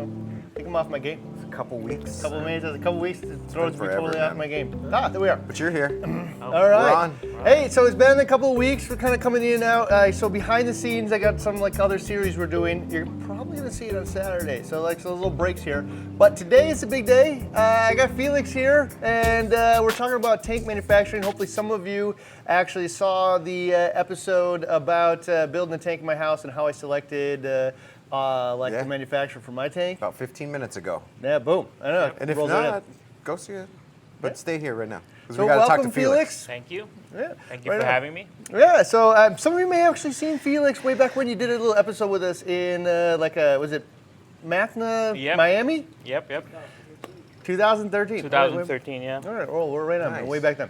I think I'm off my game. A couple weeks. A couple weeks to throw me forever, totally man. off my game. Ah, there we are. But you're here. All right. We're on. Hey, so it's been a couple of weeks. We're kind of coming in and out. So behind the scenes, I got some like other series we're doing. You're probably gonna see it on Saturday. So like so little breaks here. But today is a big day. I got Felix here, and we're talking about tank manufacturing. Hopefully, some of you actually saw the episode about building a tank in my house and how I selected the manufacturer for my tank. About 15 minutes ago. Yeah, boom. I know. And if Rolls right in. not, go see it. But stay here right now. Because So we got to talk welcome, to Felix. Thank you. Yeah. Thank you right for on. having me. Yeah, so some of you may have actually seen Felix way back when you did a little episode with us in was it Mathna, Yep. Miami? Yep. 2013. 2013, yeah. All right, well, we're right on, Nice. way back then.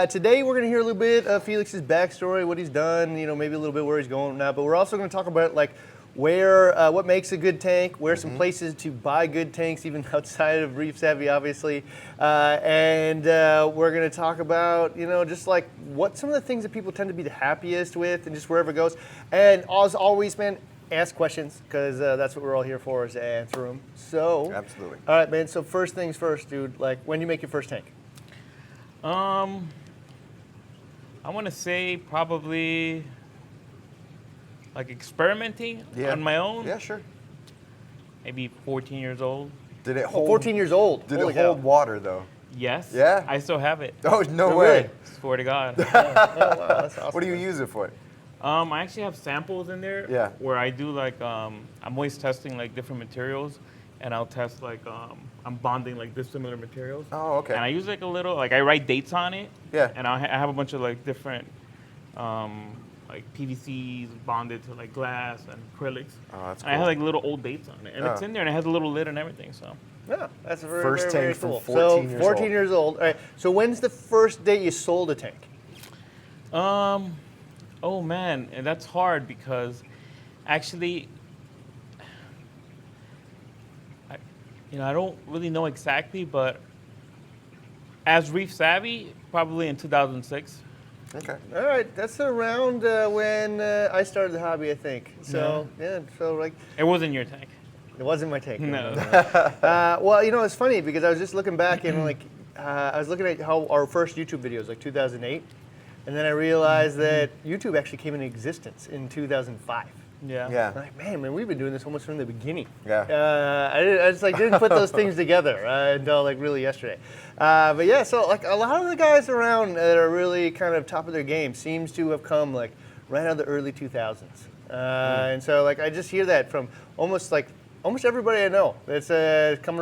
Today we're going to hear a little bit of Felix's backstory, what he's done, maybe a little bit where he's going now, but we're also going to talk about like where, what makes a good tank, where some places to buy good tanks, even outside of Reef Savvy, obviously. And we're going to talk about, just like what some of the things that people tend to be the happiest with and just wherever it goes. And as always, man, ask questions because that's what we're all here for is to answer them. So, Absolutely. All right, man. So first things first, dude. Like, when do you make your first tank? I want to say probably like experimenting on my own. Yeah, sure. Maybe 14 years old. Did it Oh, hold? 14 years old. Did Holy it hold cow. water though? Yes. Yeah? I still have it. Oh no No way. way. Swear to God. Oh, wow, that's awesome. What do you use it for? I actually have samples in there. Yeah. Where I do like I'm always testing like different materials, and I'll test like I'm bonding like dissimilar materials. Oh, okay. And I use like a little like I write dates on it. Yeah. And I have a bunch of like different like PVCs bonded to like glass and acrylics. Oh, that's And I have cool. like little old dates on it, and it's Oh. in there, and it has a little lid and everything. So Yeah, that's very, First very, very tank from cool. 14 so, years 14 old. years old. All right. So when's the first day you sold a tank? Oh man, and that's hard because actually, I don't really know exactly, but as Reef Savvy, probably in 2006. Okay. All right, that's around when I started the hobby, I think. So so like It wasn't your tank. it wasn't my tank. No. Well, it's funny because I was just looking back and like I was looking at how our first YouTube videos, like 2008, and then I realized that YouTube actually came into existence in 2005. Yeah. I'm Yeah. like, man, we've been doing this almost from the beginning. Yeah. I just like didn't put those things together until like really yesterday. But yeah, so like a lot of the guys around that are really kind of top of their game seems to have come like right out of the early 2000s. And so like I just hear that from almost everybody I know that's comes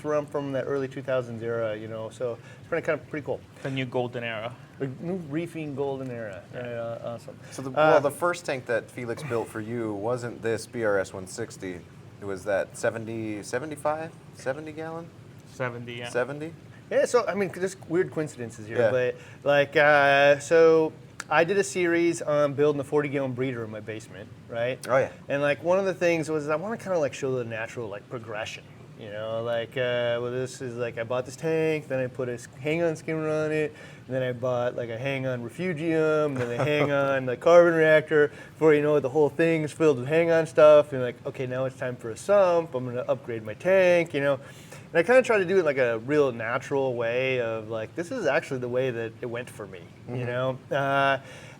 around from that early 2000s era, So it's been kind of pretty cool. The new golden era. The new reefing golden era. Awesome. So the first tank that Felix built for you wasn't this BRS160. It was that 70 gallon? 70. Yeah. 70? Yeah, so I mean, there's weird coincidences here, Yeah. but like, so I did a series on building a 40-gallon breeder in my basement, right? Oh yeah. And like one of the things was I want to kind of like show the natural like progression, this is like I bought this tank, then I put a hang-on skimmer on it, and then I bought like a hang-on refugium, then a hang-on like carbon reactor. Before you know it, the whole thing is filled with hang-on stuff, and like, okay, now it's time for a sump. I'm gonna upgrade my tank, And I kind of try to do it like a real natural way of like, this is actually the way that it went for me,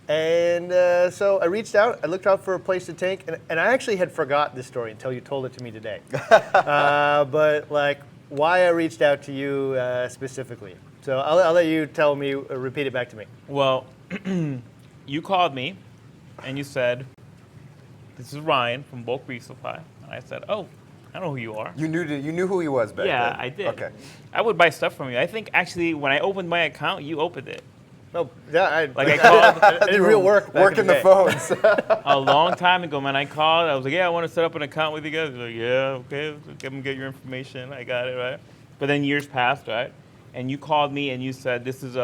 So I reached out, I looked out for a place to tank, and I actually had forgot this story until you told it to me today. But like, why I reached out to you specifically. So I'll let you tell me, repeat it back to me. Well, you called me, and you said, "This is Ryan from BULK REEF SUPPLY," and I said, "Oh, I know who you are." You knew who he was back then? Yeah, I did. Okay. I would buy stuff from you. I think actually when I opened my account, you opened it. No, yeah, I called I did real work. back Working in the the day. phones. a long time ago, man. I called. I was like, "Yeah, I want to set up an account with you guys." You're like, "Yeah, okay, get your information. I got it, right?" But then years passed, right? And you called me and you said, "This is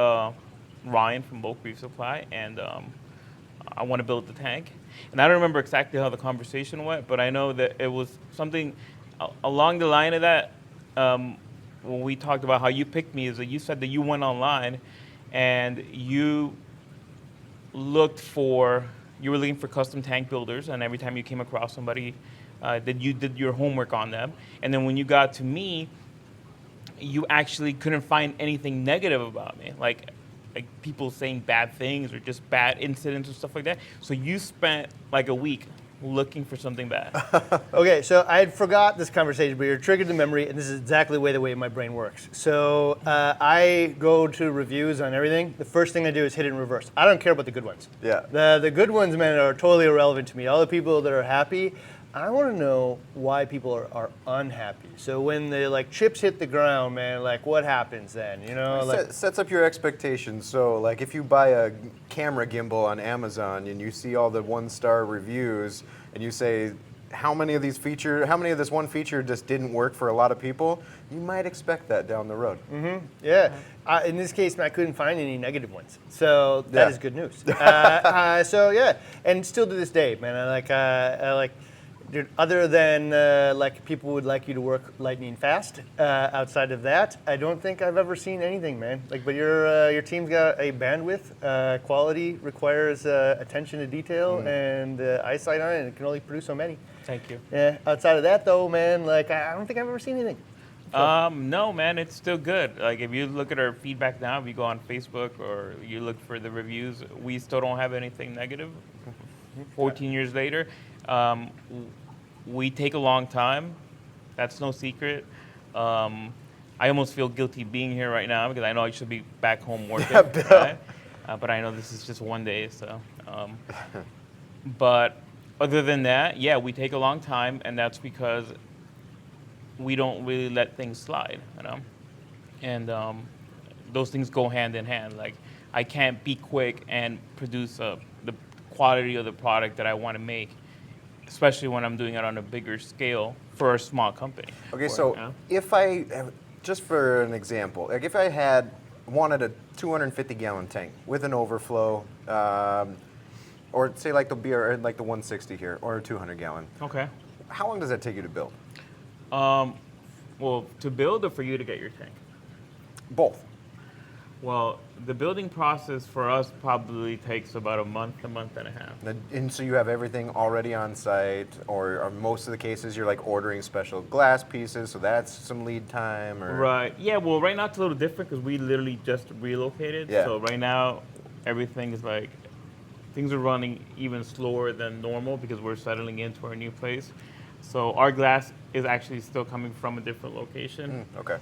Ryan from BULK REEF SUPPLY, and I want to build the tank." And I don't remember exactly how the conversation went, but I know that it was something along the line of that. When we talked about how you picked me, is that you said that you went online and you looked for you were looking for custom tank builders, and every time you came across somebody, that you did your homework on them. And then when you got to me, you actually couldn't find anything negative about me, like people saying bad things or just bad incidents or stuff like that. So you spent like a week looking for something bad. Okay, so I had forgot this conversation, but you're triggered the memory, and this is exactly the way my brain works. So I go to reviews on everything. The first thing I do is hit it in reverse. I don't care about the good ones. Yeah. The good ones, man, are totally irrelevant to me. All the people that are happy, I want to know why people are unhappy. So when the like chips hit the ground, man, like what happens then? You know, like Sets up your expectations. So, like, if you buy a camera gimbal on Amazon and you see all the 1-star reviews, and you say, how many of this one feature just didn't work for a lot of people? You might expect that down the road. yeah. In this case, I couldn't find any negative ones, so that Yeah. is good news. So yeah, and still to this day, man, I like. Dude, other than like people would like you to work lightning fast, outside of that, I don't think I've ever seen anything, man. Like, but your team's got a bandwidth. Quality requires attention to detail and eyesight on it, and it can only produce so many. Thank you. Yeah. Outside of that, though, man, like I don't think I've ever seen anything. No, man, it's still good. Like if you look at our feedback now, if you go on Facebook or you look for the reviews, we still don't have anything negative. 14 years later, we take a long time. That's no secret. I almost feel guilty being here right now because I know I should be back home working. Right? But I know this is just one day, so. But other than that, yeah, we take a long time, and that's because we don't really let things slide, you know? And those things go hand in hand. Like, I can't be quick and produce the quality of the product that I want to make, especially when I'm doing it on a bigger scale for a small company. Okay, so if I, just for an example, like if I wanted a 250-gallon tank with an overflow, or say like the like the 160 here, or a 200-gallon. Okay. How long does that take you to build? Well, to build or for you to get your tank? Both. Well, the building process for us probably takes about a month and a half. And so you have everything already on site, or most of the cases you're like ordering special glass pieces, so that's some lead time, or? Right. Yeah. Well, right now it's a little different because we literally just relocated. Yeah. So right now, everything is like, things are running even slower than normal because we're settling into our new place. So our glass is actually still coming from a different location. Okay.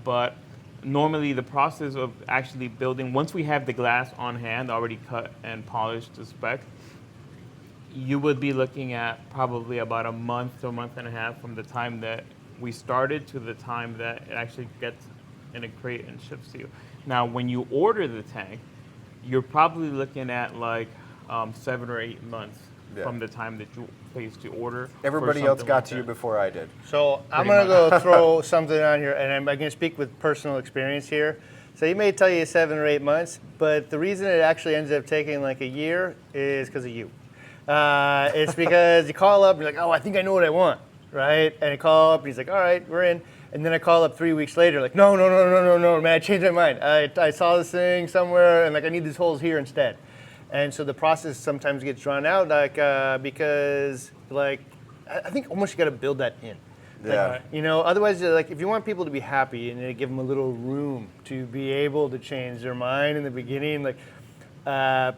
But normally the process of actually building, once we have the glass on hand, already cut and polished to spec, you would be looking at probably about a month to a month and a half from the time that we started to the time that it actually gets in a crate and ships to you. Now, when you order the tank, you're probably looking at like 7 or 8 months from the time that you placed the order. Everybody else got to you before I did. So I'm going to go throw something on here, and I'm going to speak with personal experience here. So he may tell you 7 or 8 months, but the reason it actually ends up taking like a year is because of you. It's because you call up and you're like, oh, I think I know what I want, right? And you call up and he's like, all right, we're in. And then I call up 3 weeks later, like, no, man, I changed my mind. I saw this thing somewhere, and like I need these holes here instead. And so the process sometimes gets drawn out, like because like I think almost you got to build that in. Yeah. Like, you know, otherwise, like if you want people to be happy and give them a little room to be able to change their mind in the beginning, like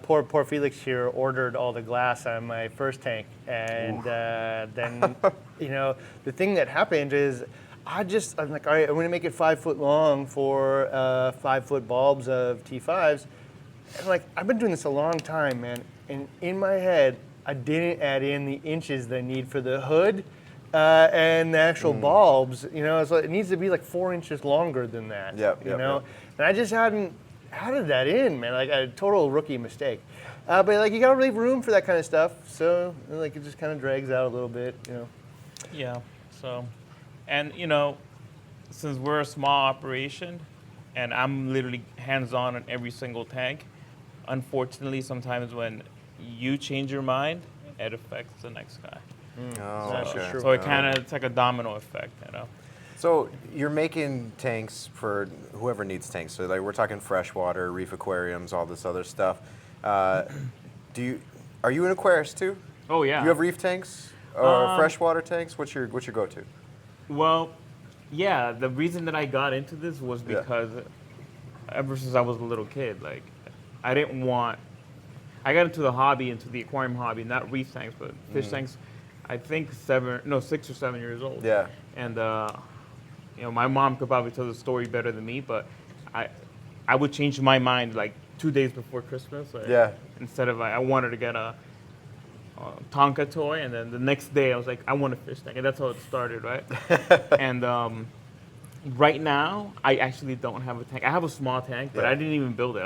poor Felix here ordered all the glass on my first tank, and then you know the thing that happened is I'm like, all right, I'm going to make it 5 foot long for 5 foot bulbs of T5s. And like, I've been doing this a long time, man. And in my head, I didn't add in the inches that I need for the hood and the actual bulbs. You know, so it needs to be like 4 inches longer than that. You know, and I just hadn't added that in, man. Like a total rookie mistake. But like, you got to leave room for that kind of stuff. So like, it just kind of drags out a little bit. You know. Yeah. So, and you know, since we're a small operation, and I'm literally hands-on on every single tank. Unfortunately, sometimes when you change your mind, it affects the next guy. Okay. So it kind of, it's like a domino effect, you know. So you're making tanks for whoever needs tanks. So like we're talking freshwater, reef aquariums, all this other stuff. Are you an aquarist too? Oh yeah. You have reef tanks or freshwater tanks? What's your go-to? Well, yeah. The reason that I got into this was because ever since I was a little kid, like I didn't want. I got into the aquarium hobby, not reef tanks, but fish tanks. I think 6 or 7 years old. Yeah. And my mom could probably tell the story better than me, but I would change my mind like 2 days before Christmas. Like, instead of I wanted to get a Tonka toy, and then the next day I was like, I want a fish tank, and that's how it started, right? And right now, I actually don't have a tank. I have a small tank, but I didn't even build it.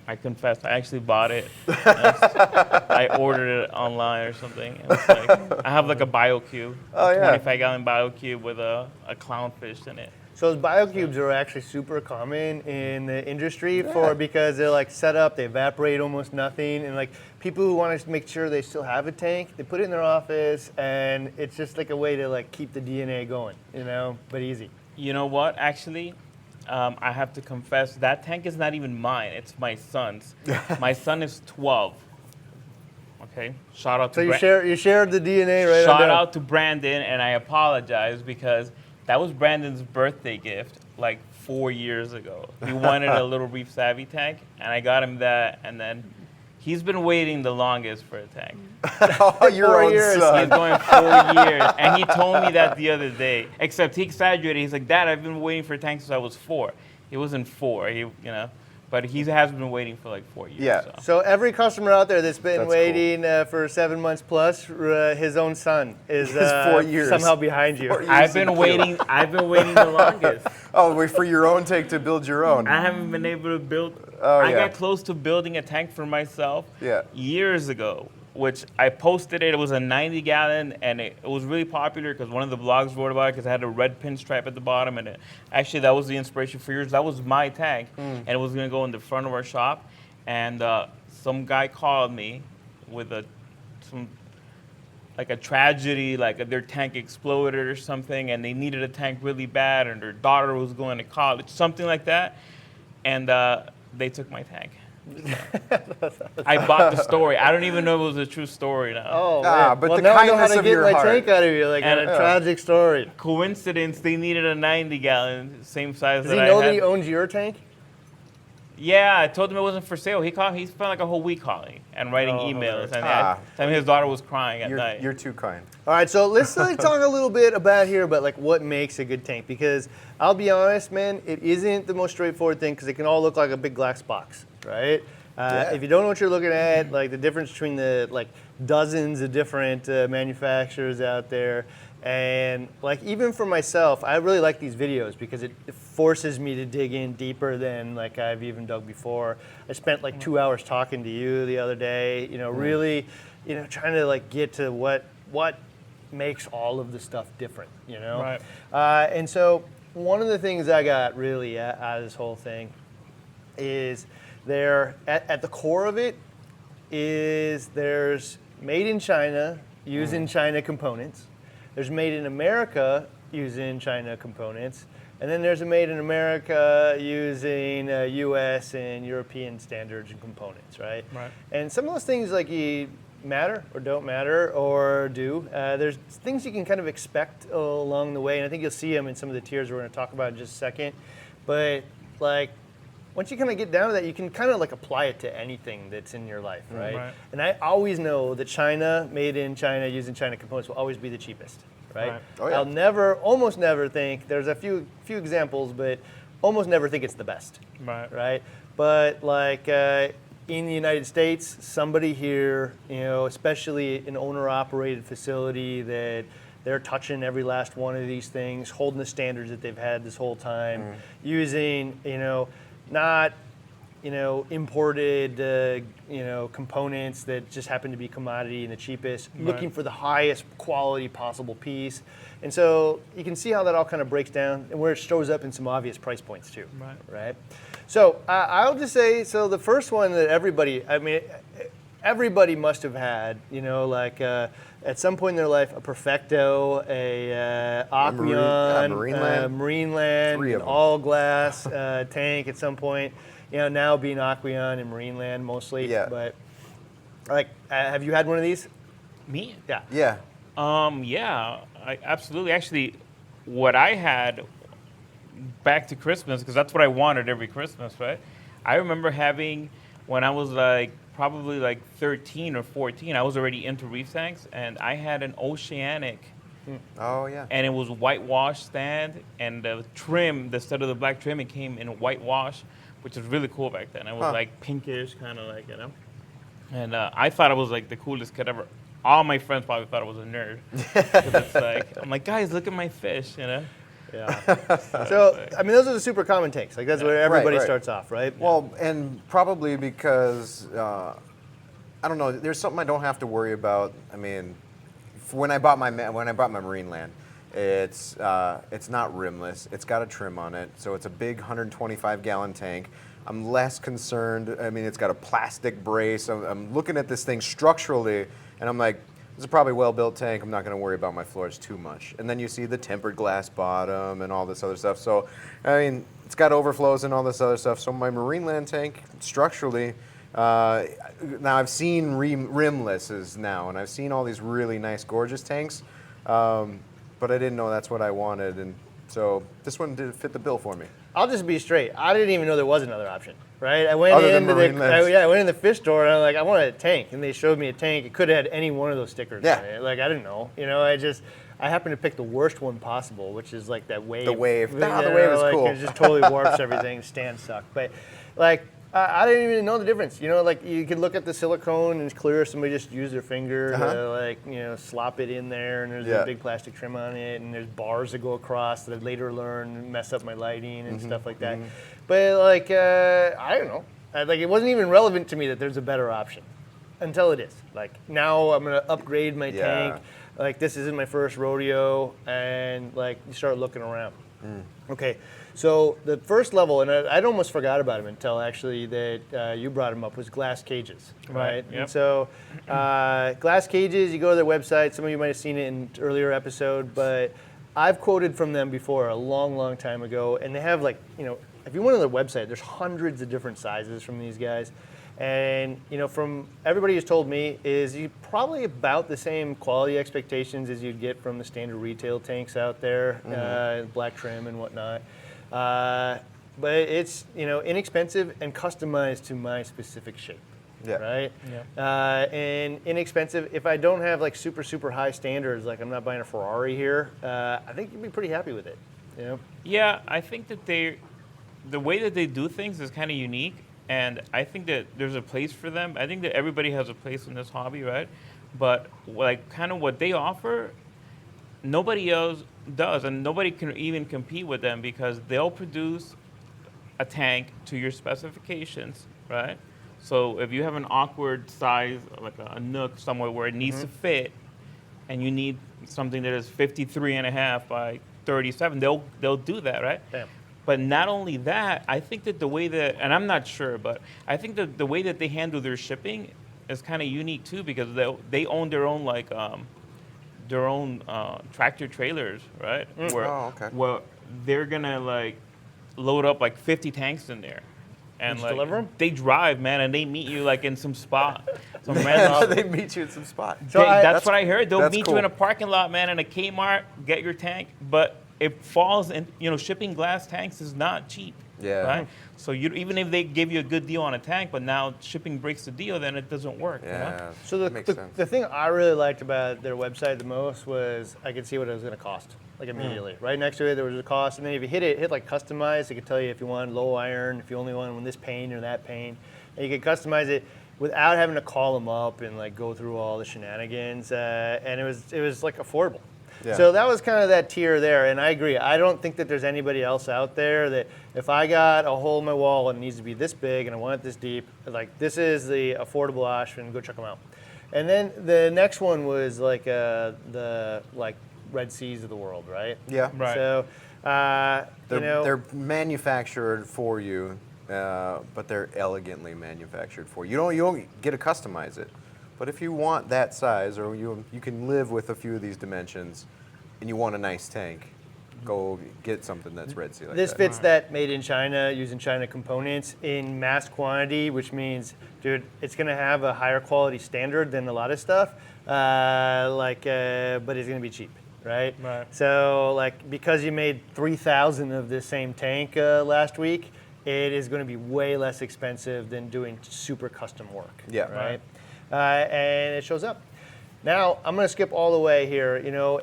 I confess, I actually bought it. I ordered it online or something. It's like, I have like a BioCube, 25-gallon BioCube with a clownfish in it. So those biocubes are actually super common in the industry because they're like set up, they evaporate almost nothing, and like people who want to make sure they still have a tank, they put it in their office, and it's just like a way to like keep the DNA going, but easy. You know what? Actually, I have to confess that tank is not even mine. It's my son's. My son is 12. Okay. Shout out to. So you shared the DNA, right? Shout out to Brandon, and I apologize because that was Brandon's birthday gift like 4 years ago. He wanted a little Reef Savvy tank, and I got him that, and then he's been waiting the longest for a tank. Oh, your own son. He's going 4 years, and he told me that the other day. Except he exaggerated. He's like, Dad, I've been waiting for a tank since I was 4. He wasn't 4, but he has been waiting for like 4 years. Yeah. So every customer out there that's been waiting for 7 months plus, his own son is 4 years. somehow behind you. I've been waiting the longest. Oh, wait for your own tank to build your own. I haven't been able to build. I got close to building a tank for myself years ago, which I posted it. It was a 90-gallon, and it was really popular because one of the blogs wrote about it because it had a red pinstripe at the bottom. And actually, that was the inspiration for yours. That was my tank, and it was going to go in the front of our shop. And some guy called me with a tragedy, like their tank exploded or something, and they needed a tank really bad, and their daughter was going to college, something like that. And they took my tank. I bought the story. I don't even know if it was a true story now. Oh, man. But the now kindness I know how to of get your my heart. tank out of you, like a tragic story. Coincidence, they needed a 90-gallon, same size Does that he I know had. that he owns your tank? Yeah, I told him it wasn't for sale. He spent like a whole week calling and writing emails. And his daughter was crying at night. You're too kind. All right, so let's talk a little bit about like what makes a good tank, because I'll be honest, man, it isn't the most straightforward thing because it can all look like a big glass box, right? If you don't know what you're looking at, like the difference between the like dozens of different manufacturers out there, and like even for myself, I really like these videos because it forces me to dig in deeper than like I've even dug before. I spent like 2 hours talking to you the other day, really, trying to like get to what makes all of the stuff different, Right. And so one of the things I got really out of this whole thing is at the core of it is there's made in China using China components. There's made in America using China components. And then there's a made in America using US and European standards and components, right? Right. And some of those things like matter or don't matter or do. There's things you can kind of expect along the way, and I think you'll see them in some of the tiers we're going to talk about in just a second. But like, once you kind of get down to that, you can kind of like apply it to anything that's in your life, right? Right. And I always know that China, made in China, using China components will always be the cheapest, right? Right. Oh, yeah. I'll almost never think, there's a few examples, but almost never think it's the best, right? But like in the United States, somebody here, especially an owner-operated facility that they're touching every last one of these things, holding the standards that they've had this whole time, using, not, imported, components that just happen to be commodity and the cheapest, looking for the highest quality possible piece. And so you can see how that all kind of breaks down and where it shows up in some obvious price points too, right? So I'll just say, so the first one that everybody must have had, at some point in their life, a Perfecto, a Aquarium, Marineland, an all glass tank at some point. Now being Aquarium and Marineland mostly. Yeah. But Like, have you had one of these? Me? Yeah. Yeah. Yeah, I absolutely. Actually, what I had back to Christmas, because that's what I wanted every Christmas, right? I remember having, when I was like probably like 13 or 14, I was already into reef tanks, and I had an Oceanic, Oh yeah. and it was whitewash stand, and the trim, instead of the black trim, it came in whitewash, which was really cool back then. It was like pinkish, kind of like, you know. And I thought I was like the coolest kid ever. All my friends probably thought I was a nerd. 'Cause it's like, I'm like, guys, look at my fish, you know. Yeah. So, I mean, those are the super common tanks. Like, that's where everybody right. starts off, right? Well, and probably because I don't know. There's something I don't have to worry about. I mean, when I bought my Marine Land, it's not rimless. It's got a trim on it, so it's a big 125-gallon tank. I'm less concerned. I mean, it's got a plastic brace. I'm looking at this thing structurally, and I'm like, this is probably a well-built tank. I'm not going to worry about my floors too much. And then you see the tempered glass bottom and all this other stuff. So, I mean, it's got overflows and all this other stuff. So my Marine Land tank, structurally, now I've seen rimlesses now, and I've seen all these really nice, gorgeous tanks, but I didn't know that's what I wanted. And so this one did fit the bill for me. I'll just be straight. I didn't even know there was another option, right? I went Other than into Marine Lands. I went in the fish store and I'm like, I wanted a tank, and they showed me a tank. It could have had any one of those stickers Yeah. on it. Like, I didn't know, you know. I happened to pick the worst one possible, which is like that wave. The wave. Nah, You the wave know, is like, cool. It just totally warps everything. Stand suck, but like. I didn't even know the difference. You know, like you could look at the silicone and it's clear somebody just used their finger to like, you know, slop it in there, and there's a big plastic trim on it, and there's bars that go across that I later learned mess up my lighting and stuff like that. But like, I don't know. Like, it wasn't even relevant to me that there's a better option until it is. Like, now I'm gonna upgrade my tank. Like, this isn't my first rodeo, and like you start looking around. Okay, so the first level, and I'd almost forgot about him until actually that you brought him up, was glass cages, right? Yep. And so glass cages, you go to their website. Some of you might have seen it in an earlier episode, but I've quoted from them before a long, long time ago, and they have, like, you know, if you went on their website, there's hundreds of different sizes from these guys. And, you know, from everybody who's told me is you probably about the same quality expectations as you'd get from the standard retail tanks out there, black trim and whatnot. But it's, you know, inexpensive and customized to my specific shape. Yeah. Right? Yeah. And inexpensive. If I don't have like super, super high standards, like I'm not buying a Ferrari here, I think you'd be pretty happy with it. You know? Yeah, I think that the way that they do things is kind of unique, and I think that there's a place for them. I think that everybody has a place in this hobby, right? But like kind of what they offer, nobody else does, and nobody can even compete with them because they'll produce a tank to your specifications, right? So if you have an awkward size, like a nook somewhere where it needs to fit, and you need something that is 53.5 by 37, they'll do that, right? Damn. But not only that, I think that the way that, and I'm not sure, but I think that the way that they handle their shipping is kind of unique too, because they own their own tractor trailers, right? Where they're gonna like load up like 50 tanks in there, and Just like deliver 'em? they drive, man, and they meet you like in some spot, some random. They meet you at some spot. That's what I heard. They'll that's meet cool. you in a parking lot, man, in a Kmart, get your tank, but it falls in, you know, shipping glass tanks is not cheap. Yeah. Right? So even if they give you a good deal on a tank, but now shipping breaks the deal, then it doesn't work. You know? Yeah. So that makes sense. the thing I really liked about their website the most was I could see what it was going to cost, like immediately. Right next to it, there was a cost, and then if you hit like customize, it could tell you if you want low iron, if you only want this paint or that paint, and you could customize it without having to call them up and like go through all the shenanigans. And it was like affordable. Yeah. So that was kind of that tier there, and I agree. I don't think that there's anybody else out there that if I got a hole in my wall and it needs to be this big and I want it this deep, like this is the affordable option. Go check them out. And then the next one was like the like Red Seas of the world, right? Yeah. Right. So They're manufactured for you, but they're elegantly manufactured for you. You don't get to customize it. But if you want that size, or you can live with a few of these dimensions, and you want a nice tank, go get something that's Red Sea like This that. fits that made in China, using China components in mass quantity, which means, dude, it's gonna have a higher quality standard than a lot of stuff, but it's gonna be cheap, right? Right. So, like, because you made 3,000 of this same tank last week, it is gonna be way less expensive than doing super custom work. Yeah. Right. And it shows up. Now, I'm gonna skip all the way here,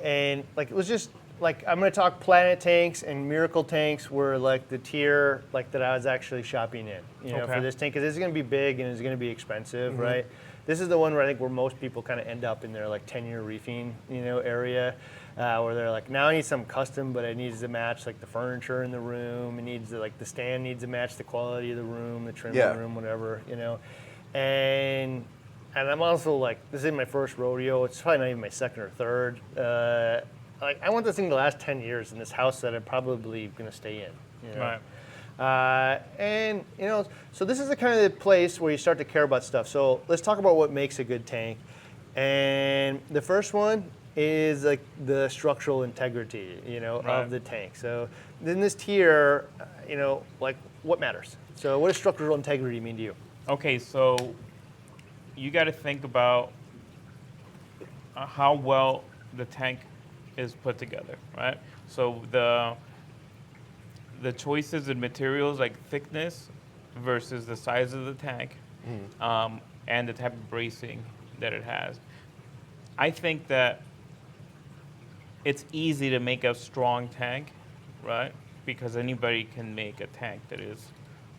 and like, let's just, like, I'm gonna talk Planet tanks and Miracle tanks were like the tier like that I was actually shopping in, Okay. for this tank, because it's gonna be big and it's gonna be expensive, right? This is the one where I think where most people kind of end up in their like 10-year reefing, area, where they're like, now I need something custom, but it needs to match like the furniture in the room. It needs to, like, the stand needs to match the quality of the room, the trim of the room, whatever, And I'm also like, this is my first rodeo. It's probably not even my second or third. Like, I want this thing to last 10 years in this house that I'm probably gonna stay in. Right. And so this is the kind of place where you start to care about stuff. So let's talk about what makes a good tank. And the first one is like the structural integrity, Right. of the tank. So in this tier, like, what matters? So what does structural integrity mean to you? Okay, so you got to think about how well the tank is put together, right? So the choices in materials like thickness versus the size of the tank, and the type of bracing that it has. I think that it's easy to make a strong tank, right? Because anybody can make a tank that is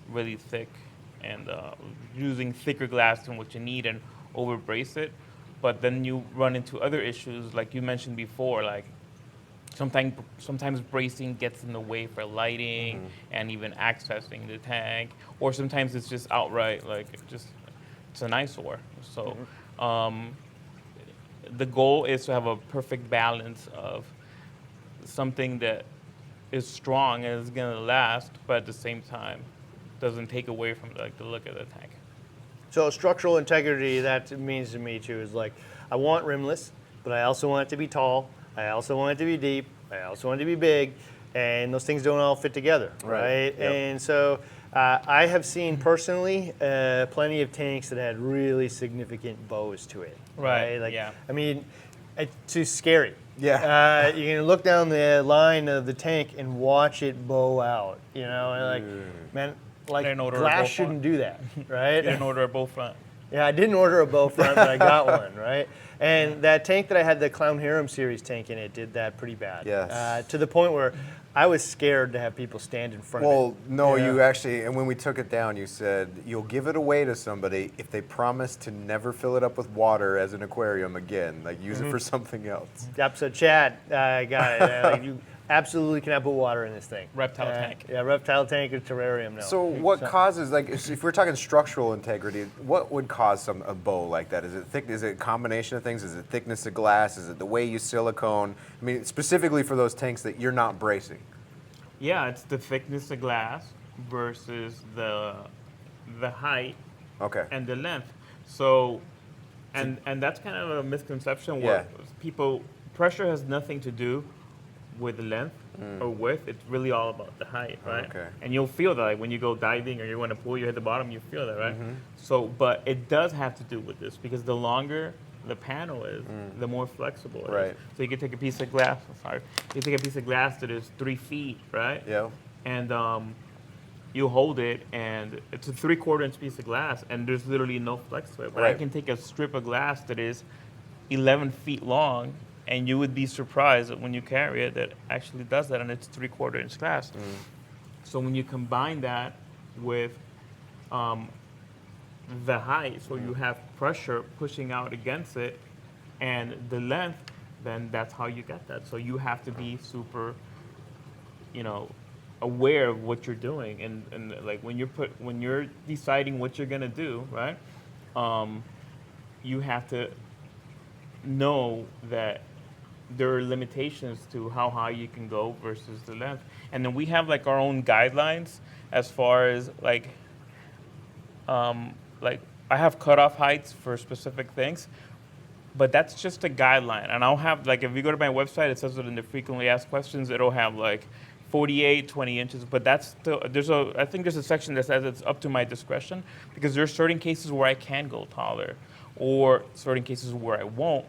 really thick and using thicker glass than what you need and over brace it. But then you run into other issues like you mentioned before, like sometimes bracing gets in the way for lighting and even accessing the tank, or sometimes it's just outright like it's an eyesore. So the goal is to have a perfect balance of something that is strong and is going to last, but at the same time doesn't take away from the look of the tank. So structural integrity, that means to me too, is like, I want rimless, but I also want it to be tall. I also want it to be deep. I also want it to be big. And those things don't all fit together, right? Yep. And so I have seen personally plenty of tanks that had really significant bows to it. Right, Like, yeah. I mean, it's too scary. Yeah. You can look down the line of the tank and watch it bow out, and like, man, like, Didn't order a glass bow shouldn't front. do that, right? You didn't order a bow front. Yeah, I didn't order a bow front, but I got one, right? And that tank that I had, the Clown Harem series tank in it, did that pretty bad. Yes. To the point where I was scared to have people stand in front of it. Well, no, Yeah. you actually, and when we took it down, you said you'll give it away to somebody if they promise to never fill it up with water as an aquarium again, like use it for something else. Yep, so Chad, got it. Like, you absolutely cannot put water in this thing. Reptile tank. Yeah, reptile tank or terrarium, no. So what causes, like, if we're talking structural integrity, what would cause a bow like that? Is it thick? Is it a combination of things? Is it thickness of glass? Is it the way you silicone? I mean, specifically for those tanks that you're not bracing. Yeah, it's the thickness of glass versus the height Okay. and the length. So, and that's kind of a misconception where pressure has nothing to do with length or width. It's really all about the height, right? Okay. And you'll feel that like, when you go diving or you want to pull, you hit the bottom, you feel that, right? So, but it does have to do with this because the longer the panel is, the more flexible it Right. is. So you can take a piece of glass, you take a piece of glass that is 3 feet, right? Yeah. And you hold it, and it's a 3/4 inch piece of glass, and there's literally no flex to it. But I Right. can take a strip of glass that is 11 feet long, and you would be surprised that when you carry it, that actually does that, and it's 3/4 inch glass. So when you combine that with the height, so you have pressure pushing out against it, and the length, then that's how you get that. So you have to be super, aware of what you're doing, and like when you're deciding what you're gonna do, right? You have to know that there are limitations to how high you can go versus the length, and then we have like our own guidelines as far as like I have cutoff heights for specific things. But that's just a guideline. And I'll have, like, if you go to my website, it says it in the frequently asked questions, it'll have like 48, 20 inches. But that's still, I think there's a section that says it's up to my discretion, because there's certain cases where I can go taller or certain cases where I won't.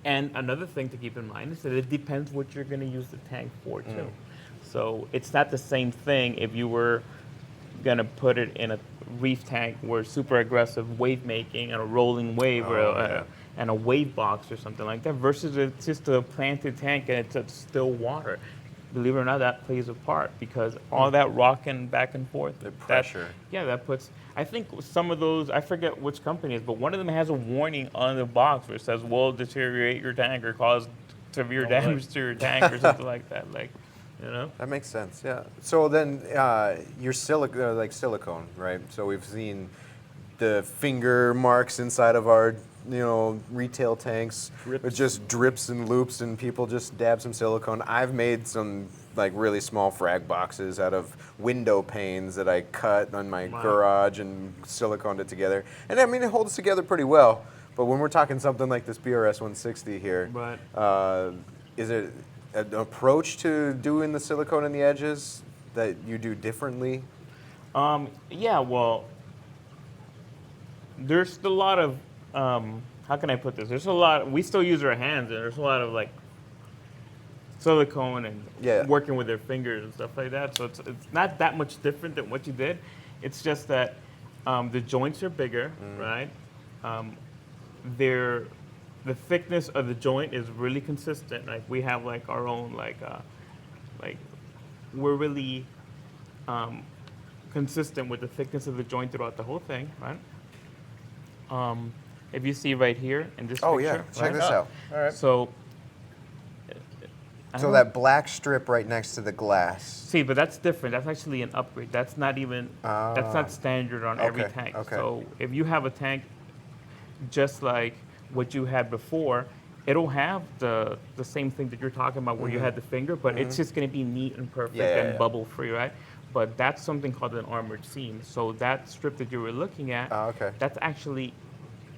And another thing to keep in mind is that it depends what you're going to use the tank for, too. So it's not the same thing if you were going to put it in a reef tank where super aggressive wave making and a rolling wave and a wave box or something like that, versus it's just a planted tank and it's still water. Believe it or not, that plays a part, because all that rocking back and forth. The pressure. That puts, I think some of those, I forget which company it is, but one of them has a warning on the box where it says, will deteriorate your tank or cause severe damage to your tank or something like that. Like, you know? That makes sense, yeah. So then your silicone, right? So we've seen the finger marks inside of our retail tanks. Drips. It just drips and loops, and people just dab some silicone. I've made some like really small frag boxes out of window panes that I cut on my garage and siliconed it together. And I mean, it holds together pretty well. But when we're talking something like this BRS160 here, is it an approach to doing the silicone in the edges that you do differently? Yeah, well, there's a lot of, how can I put this? There's a lot, we still use our hands, and there's a lot of like silicone and working with their fingers and stuff like that. So it's not that much different than what you did. It's just that the joints are bigger, right? The thickness of the joint is really consistent. Like we have like our own like we're really consistent with the thickness of the joint throughout the whole thing, right? If you see right here in this picture, check this out. All right. So that black strip right next to the glass. See, but that's different. That's actually an upgrade. That's not even, that's not standard on every tank. Okay. So if you have a tank just like what you had before, it'll have the same thing that you're talking about where you had the finger, but it's just going to be neat and perfect and bubble free, right? But that's something called an armored seam. So that strip that you were looking at, that's actually,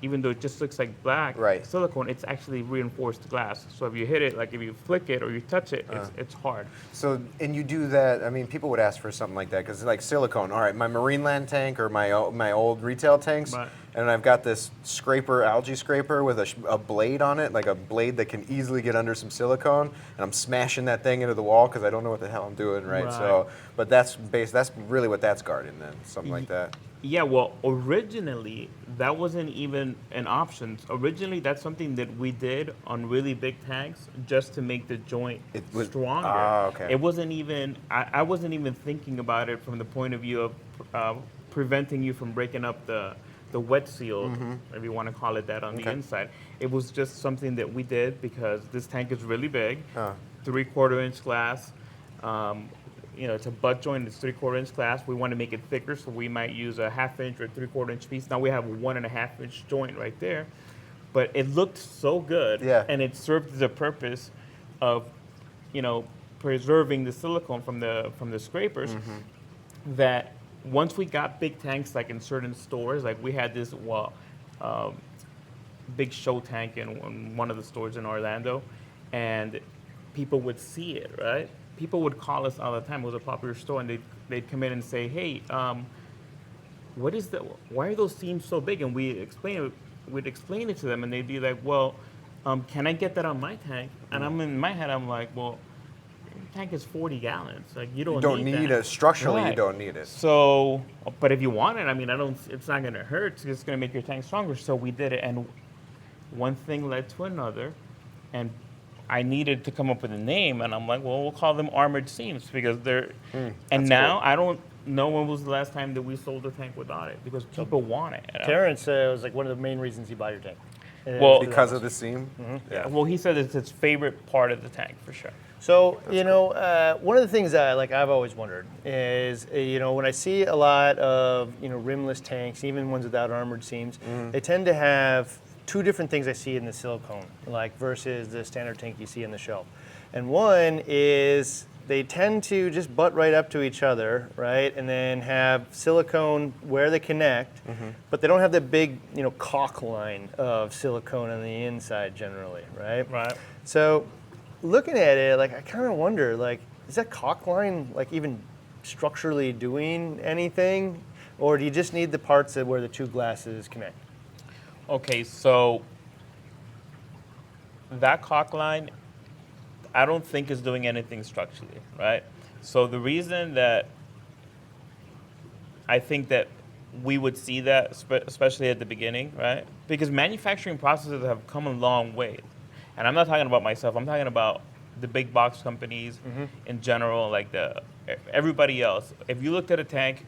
even though it just looks like black silicone, it's actually reinforced glass. So if you hit it, like if you flick it or you touch it, it's hard. So, and you do that, I mean, people would ask for something like that, because like silicone, all right, my Marineland tank or my old retail tanks, and I've got this scraper, algae scraper with a blade on it, like a blade that can easily get under some silicone, and I'm smashing that thing into the wall because I don't know what the hell I'm doing, right? So, but that's really what that's guarding then, something like that. Yeah, well, originally, that wasn't even an option. Originally, that's something that we did on really big tanks just to make the joint stronger. It wasn't even, I wasn't even thinking about it from the point of view of preventing you from breaking up the wet seal, if you want to call it that, on the inside. It was just something that we did because this tank is really big, 3/4 inch glass. It's a butt joint, it's 3/4 inch glass. We want to make it thicker, so we might use a 1/2 inch or 3/4 inch piece. Now we have a 1.5 inch joint right there, but it looked so good, and it served the purpose of, preserving the silicone from the scrapers. That once we got big tanks, like in certain stores, like we had this big show tank in one of the stores in Orlando, and people would see it, right? People would call us all the time. It was a popular store, and they'd come in and say, "Hey, why are those seams so big?" And we'd explain it to them, and they'd be like, "Well, can I get that on my tank?" And I'm in my head, I'm like, "Well, your tank is 40 gallons. Like you don't need it structurally. You don't need it. So, but if you want it, I mean, it's not going to hurt. It's just going to make your tank stronger." So we did it, and one thing led to another, and I needed to come up with a name, and I'm like, well, we'll call them armored seams because they're. And now I don't know when was the last time that we sold a tank without it, because people want it. Terrence said it was like one of the main reasons he bought your tank. Well, because of the seam. Yeah. Well, he said it's his favorite part of the tank for sure. So one of the things that I've always wondered is when I see a lot of rimless tanks, even ones without armored seams, they tend to have two different things I see in the silicone, like versus the standard tank you see in the shelf. And one is they tend to just butt right up to each other, right? And then have silicone where they connect, but they don't have that big, caulk line of silicone on the inside generally, right? Right. So looking at it, like I kind of wonder, like, is that caulk line like even structurally doing anything? Or do you just need the parts where the two glasses connect? Okay, so that caulk line, I don't think is doing anything structurally, right? So the reason that I think that we would see that, especially at the beginning, right? Because manufacturing processes have come a long way. And I'm not talking about myself, I'm talking about the big box companies in general, like everybody else. If you looked at a tank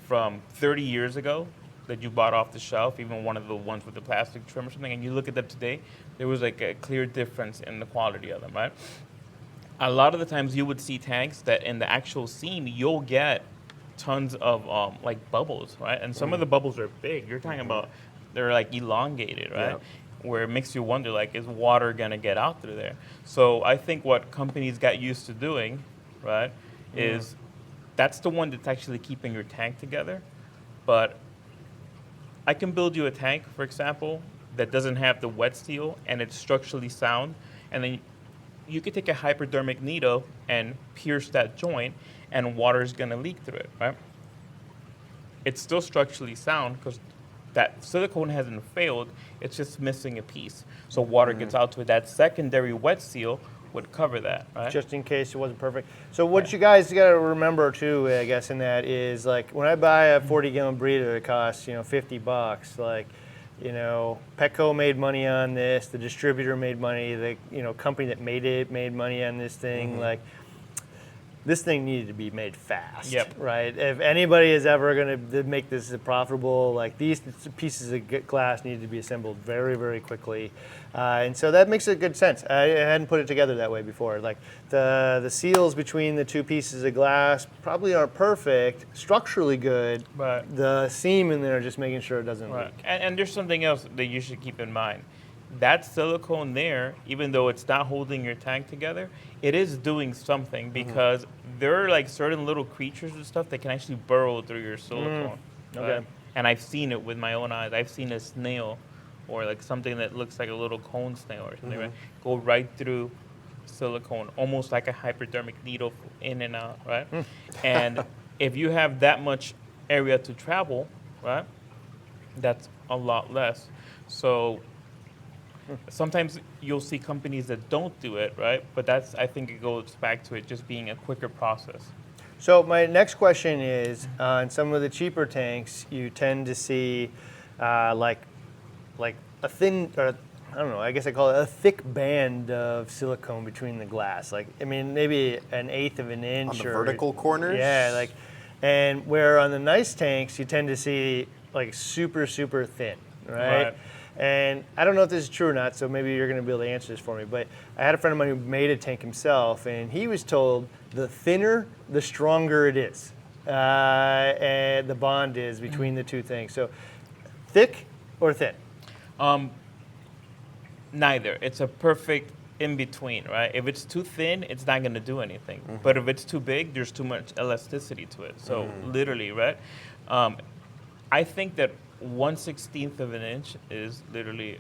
from 30 years ago that you bought off the shelf, even one of the ones with the plastic trim or something, and you look at them today, there was like a clear difference in the quality of them, right? A lot of the times you would see tanks that in the actual seam, you'll get tons of like bubbles, right? And some of the bubbles are big. You're talking about, they're like elongated, right? Yep. Where it makes you wonder, like, is water gonna get out through there? So I think what companies got used to doing, right, is that's the one that's actually keeping your tank together. But I can build you a tank, for example, that doesn't have the wet seal and it's structurally sound, and then you could take a hypodermic needle and pierce that joint and water is going to leak through it, right? It's still structurally sound because that silicone hasn't failed, it's just missing a piece. So water gets out to it. That secondary wet seal would cover that, right? Just in case it wasn't perfect. So what you guys got to remember too, I guess, in that is like when I buy a 40-gallon breeder that costs, $50, like, Petco made money on this, the distributor made money, the company that made it made money on this thing. Like, this thing needed to be made fast, right? If anybody is ever going to make this profitable, like these pieces of glass needed to be assembled very, very quickly. And so that makes a good sense. I hadn't put it together that way before. Like the seals between the two pieces of glass probably aren't perfect, structurally good. Right. The seam in there, just making sure it doesn't leak. And there's something else that you should keep in mind. That silicone there, even though it's not holding your tank together, it is doing something because there are like certain little creatures and stuff that can actually burrow through your silicone. Okay. Right? And I've seen it with my own eyes. I've seen a snail or like something that looks like a little cone snail or something, right? Go right through silicone, almost like a hypodermic needle in and out, right? And if you have that much area to travel, right, that's a lot less. So sometimes you'll see companies that don't do it, right? But I think it goes back to it just being a quicker process. So my next question is, on some of the cheaper tanks, you tend to see like a thin, or I don't know, I guess I call it a thick band of silicone between the glass. Like, I mean, maybe an eighth of an inch. On the vertical corners? Yeah, and where on the nice tanks, you tend to see like super, super thin, right? And I don't know if this is true or not, so maybe you're going to be able to answer this for me. But I had a friend of mine who made a tank himself, and he was told the thinner, the stronger it is. And the bond is between the two things. So thick or thin? Neither. It's a perfect in between, right? If it's too thin, it's not going to do anything. But if it's too big, there's too much elasticity to it. So literally, right? I think that 1/16 of an inch is literally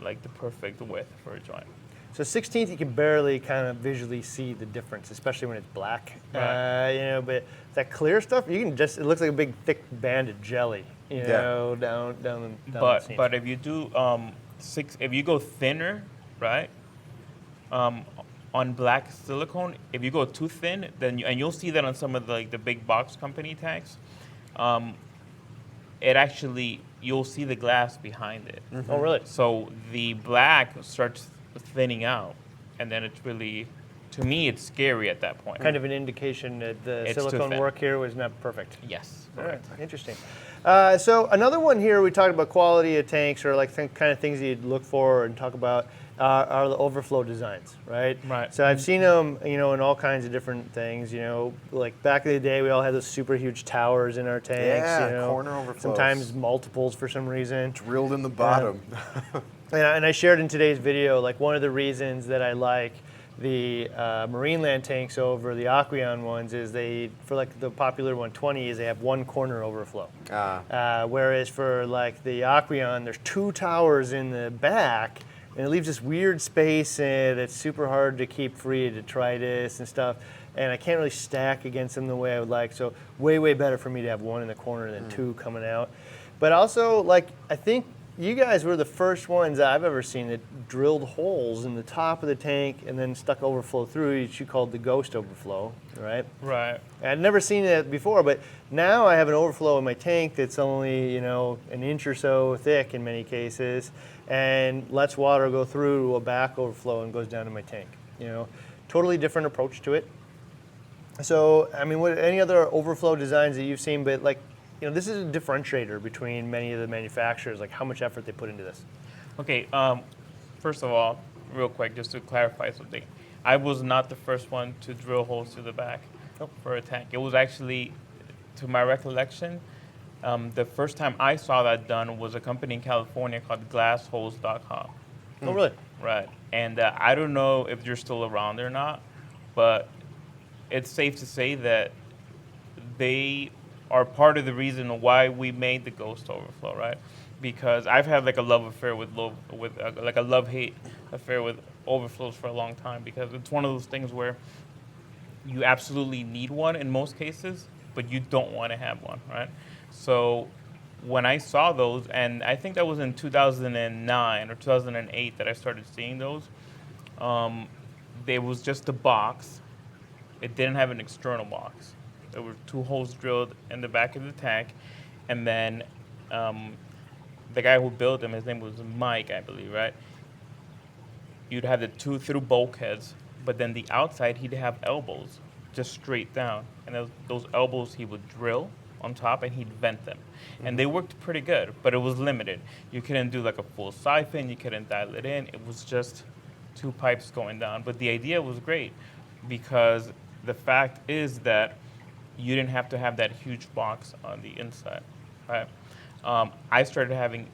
like the perfect width for a joint. So 16th, you can barely kind of visually see the difference, especially when it's black. Right. But that clear stuff, you can just, it looks like a big thick band of jelly, down the seam. But if you do if you go thinner, right, on black silicone, if you go too thin, then and you'll see that on some of the big box company tanks, it actually, you'll see the glass behind it. Oh, really? So the black starts thinning out, and then it's really, to me, it's scary at that point. Kind of an indication that the It's too silicone thin. work here was not perfect. Yes. All right, interesting. So another one here, we talked about quality of tanks, or like kind of things you'd look for and talk about, are the overflow designs, right? Right. So I've seen them, in all kinds of different things. Like back in the day, we all had those super huge towers in our tanks. Yeah, corner overflows. Sometimes multiples for some reason. Drilled in the bottom. And I shared in today's video, like one of the reasons that I like the marine land tanks over the Aquarium ones is for like the popular 120 is they have one corner overflow. Whereas for like the Aquarium, there's 2 towers in the back, and it leaves this weird space that's super hard to keep free, detritus and stuff. And I can't really stack against them the way I would like. So way better for me to have one in the corner than 2 coming out. But also, like, I think you guys were the first ones I've ever seen that drilled holes in the top of the tank and then stuck overflow through, which you called the ghost overflow, right? Right. I'd never seen that before, but now I have an overflow in my tank that's only, an inch or so thick in many cases, and lets water go through to a back overflow and goes down to my tank. Totally different approach to it. So, I mean, any other overflow designs that you've seen, but like, this is a differentiator between many of the manufacturers, like how much effort they put into this. Okay, first of all, real quick, just to clarify something. I was not the first one to drill holes through the back for a tank. It was actually, to my recollection, the first time I saw that done was a company in California called glassholes.com. Oh, really? Right. And I don't know if they're still around or not, but it's safe to say that they are part of the reason why we made the ghost overflow, right? Because I've had like a love affair with like a love-hate affair with overflows for a long time, because it's one of those things where you absolutely need one in most cases, but you don't want to have one, right? So when I saw those, and I think that was in 2009 or 2008 that I started seeing those, there was just a box. It didn't have an external box. There were 2 holes drilled in the back of the tank, and then the guy who built them, his name was Mike, I believe, right? You'd have the 2 through bulkheads, but then the outside he'd have elbows just straight down, and those elbows he would drill on top and he'd vent them, and they worked pretty good, but it was limited. You couldn't do like a full siphon, you couldn't dial it in. It was just 2 pipes going down, but the idea was great because the fact is that you didn't have to have that huge box on the inside, right? I started having,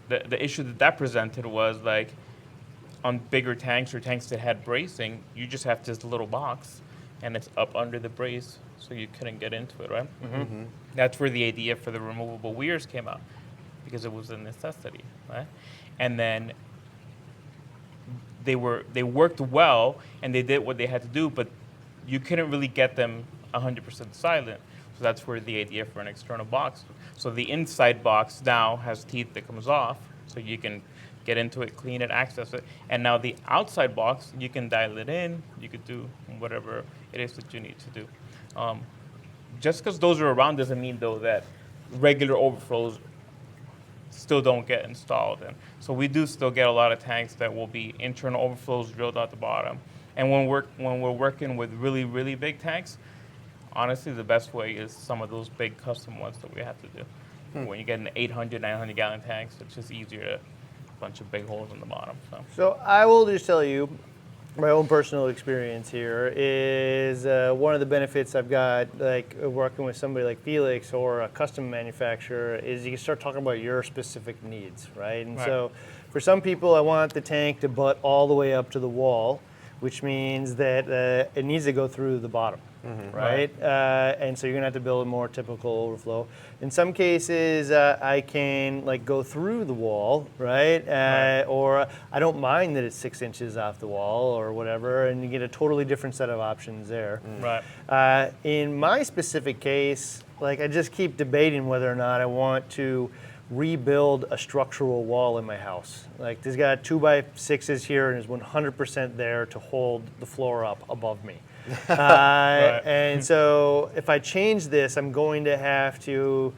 the issue that presented was like on bigger tanks or tanks that had bracing, you just have this little box and it's up under the brace, so you couldn't get into it, right? Mm-hmm. That's where the idea for the removable weirs came out, because it was a necessity, right? And then they worked well and they did what they had to do, but you couldn't really get them 100% silent. So that's where the idea for an external box. So the inside box now has teeth that comes off, so you can get into it, clean it, access it. And now the outside box, you can dial it in, you could do whatever it is that you need to do. Just because those are around doesn't mean, though, that regular overflows still don't get installed. And so we do still get a lot of tanks that will be internal overflows drilled out the bottom. And when we're working with really, really big tanks, honestly, the best way is some of those big custom ones that we have to do. When you get an 800, 900 gallon tanks, it's just easier to bunch of big holes in the bottom. So I will just tell you, my own personal experience here is one of the benefits I've got, like working with somebody like Felix or a custom manufacturer, is you can start talking about your specific needs, right? And so for some people, I want the tank to butt all the way up to the wall, which means that it needs to go through the bottom, right? And so you're gonna have to build a more typical overflow. In some cases, I can like go through the wall, right? Or I don't mind that it's 6 inches off the wall or whatever, and you get a totally different set of options there. Right. In my specific case, like I just keep debating whether or not I want to rebuild a structural wall in my house. Like there's got 2x6s here and is 100% there to hold the floor up above me. And so if I change this, I'm going to have to,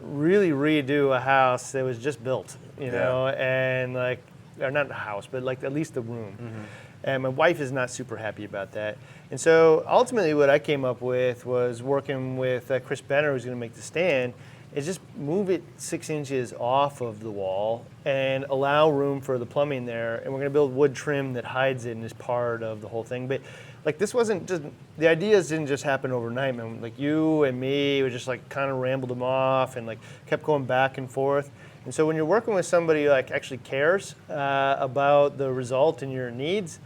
really redo a house that was just built, you know, and like, or not a house, but like at least the room. And my wife is not super happy about that. And so ultimately what I came up with was working with Chris Benner, who's gonna make the stand, is just move it 6 inches off of the wall and allow room for the plumbing there. And we're going to build wood trim that hides it and is part of the whole thing. But like this wasn't just, the ideas didn't just happen overnight, man. Like you and me, we just like kind of rambled them off and like kept going back and forth. And so when you're working with somebody who like actually cares about the result and your needs,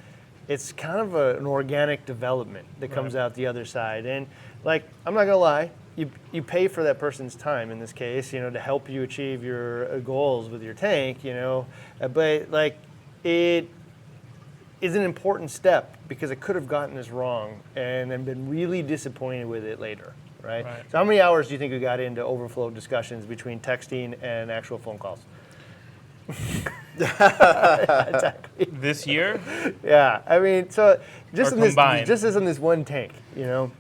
it's kind of an organic development that comes out the other side. And like, I'm not gonna lie, you pay for that person's time in this case, you know, to help you achieve your goals with your tank, you know, but like it is an important step because it could have gotten this wrong and then been really disappointed with it later, right? So how many hours do you think we got into overflow discussions between texting and actual phone calls? Exactly. This year? Yeah, I mean, so just Or in this, combined. just as in this one tank, you know.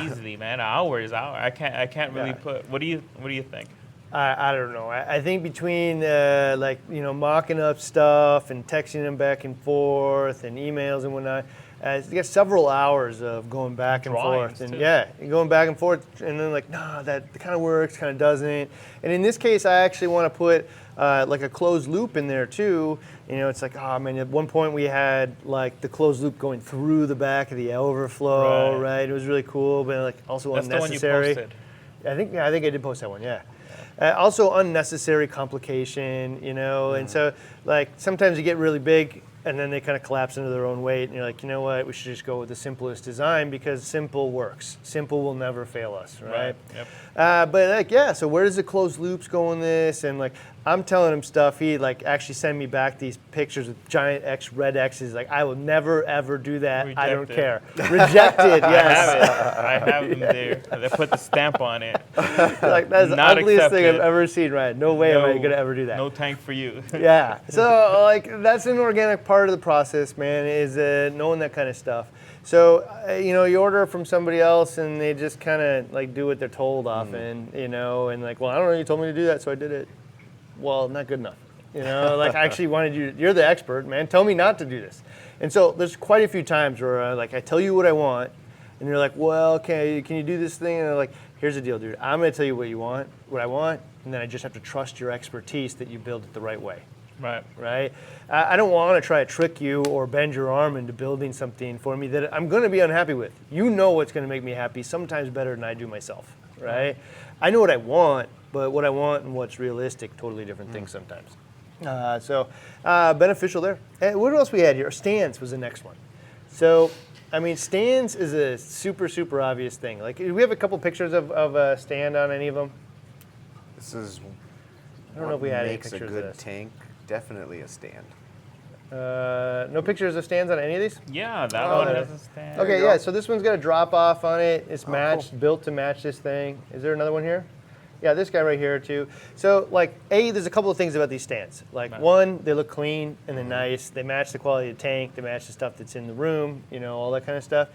Easily, man. Hours. I can't really put. What do you think? I don't know. I think between like, you know, mocking up stuff and texting them back and forth and emails and whatnot, you get several hours of going back and Drawings, forth, and too. going back and forth, and then like, nah, that kind of works, kind of doesn't. And in this case, I actually want to put like a closed loop in there too. You know, it's like, oh man, at one point we had like the closed loop going through the back of the overflow, right? It was really cool, but like also That's unnecessary. the one you posted. I think I did post that one, yeah. Also unnecessary complication, you know, and so like sometimes you get really big and then they kind of collapse into their own weight and you're like, you know what, we should just go with the simplest design because simple works. Simple will never fail us, right? Yep. But like, yeah, so where does the closed loops go in this? And like, I'm telling him stuff, he like actually sent me back these pictures with giant red X's. Like, I will never ever do that. I don't care. Rejected, yes. I have them there. They put the stamp on it. Like, that's the Not ugliest thing I've accepted. ever seen, right? No way am I gonna ever do that. No tank for you. Yeah, so like that's an organic part of the process, man, is knowing that kind of stuff. So, you know, you order from somebody else and they just kind of like do what they're told often, you know, and like, well, I don't know, you told me to do that, so I did it. Well, not good enough. You know, like I actually wanted you, you're the expert, man, tell me not to do this. And so there's quite a few times where like I tell you what I want and you're like, well, okay, can you do this thing? And I'm like, here's the deal, dude. I'm gonna tell you what I want, and then I just have to trust your expertise that you build it the right way. Right? I don't want to try to trick you or bend your arm into building something for me that I'm going to be unhappy with. You know what's going to make me happy, sometimes better than I do myself, right? I know what I want, but what I want and what's realistic, totally different things sometimes. So beneficial there. And what else we had here? Stands was the next one. So, I mean, stands is a super, super obvious thing. Like, do we have a couple pictures of a stand on any of them? This is I don't know if we had any makes a pictures of good this. tank. Definitely a stand. No pictures of stands on any of these? Yeah, that Oh, one there. has a stand. Okay, you go. yeah, so this one's got a drop off on it. It's matched, built to match this thing. Is there another one here? Yeah, this guy right here too. So like, there's a couple of things about these stands. Like one, they look clean and they're nice. They match the quality of the tank. They match the stuff that's in the room, you know, all that kind of stuff.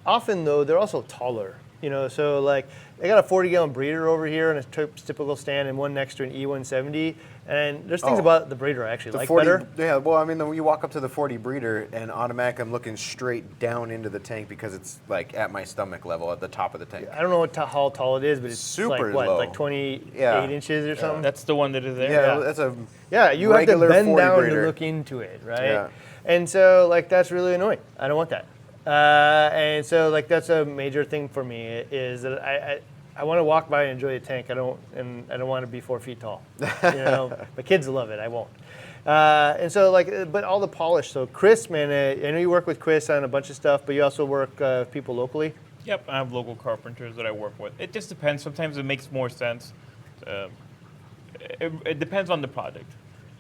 Often though, they're also taller. You know, so like they got a 40-gallon breeder over here and a typical stand and one next to an E170. And there's things about the breeder I actually like 40, better. Yeah, well, I mean, you walk up to the 40 breeder and automatically I'm looking straight down into the tank because it's like at my stomach level at the top of the tank. I don't know how tall it is, but it's Super like what, low. like 28 inches or something? That's the one that is there. Yeah, that's a Yeah, you have to regular bend 40 down breeder. to look into it, right? Yeah. And so, like, that's really annoying. I don't want that. And so, like, that's a major thing for me is that I want to walk by and enjoy the tank. I don't want to be 4 feet tall. You know, my kids love it. I won't. And so, like, but all the polish. So, Chris, man, I know you work with Chris on a bunch of stuff, but you also work with people locally. Yep, I have local carpenters that I work with. It just depends. Sometimes it makes more sense. It depends on the project.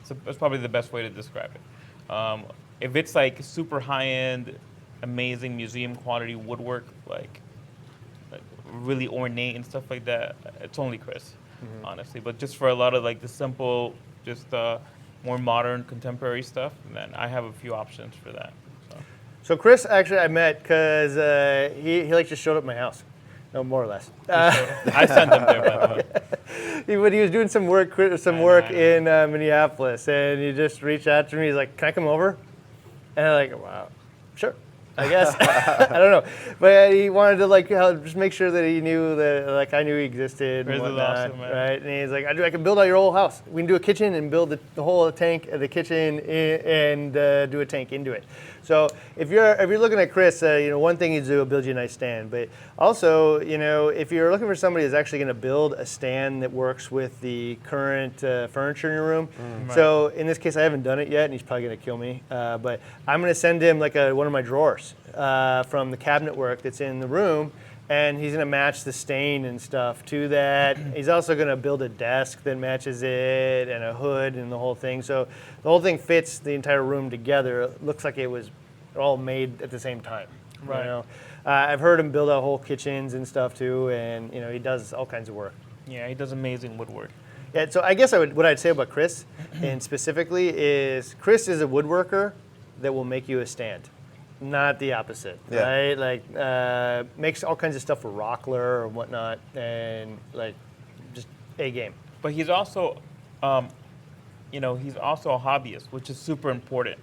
So that's probably the best way to describe it. If it's like super high-end, amazing museum quality woodwork, like really ornate and stuff like that, it's only Chris, honestly. But just for a lot of like the simple, just more modern, contemporary stuff, then I have a few options for that. So Chris, actually, I met because he like just showed up at my house, no, more or less. I sent them there, by the way. When he was doing some work in Minneapolis, and he just reached out to me. He's like, "Can I come over?" And I'm like, "Wow, sure." I guess. I don't know. But he wanted to like just make sure that he knew that like I knew he existed Chris and is whatnot, awesome, man. right? And he's like, I can build out your whole house. We can do a kitchen and build the whole tank of the kitchen and do a tank into it. So if you're looking at Chris, one thing he'd do will build you a nice stand. But also, if you're looking for somebody that's actually going to build a stand that works with the current furniture in your room. Right. So in this case, I haven't done it yet, and he's probably going to kill me. But I'm going to send him like one of my drawers from the cabinet work that's in the room. And he's going to match the stain and stuff to that. He's also going to build a desk that matches it and a hood and the whole thing. So the whole thing fits the entire room together. It looks like it was all made at the same time. Right. I've heard him build out whole kitchens and stuff too, and he does all kinds of work. Yeah, he does amazing woodwork. Yeah, so I guess what I'd say about Chris, and specifically, is Chris is a woodworker that will make you a stand. Not the opposite, Yeah. right? Like makes all kinds of stuff for Rockler or whatnot, and like just A game. But he's also, he's also a hobbyist, which is super important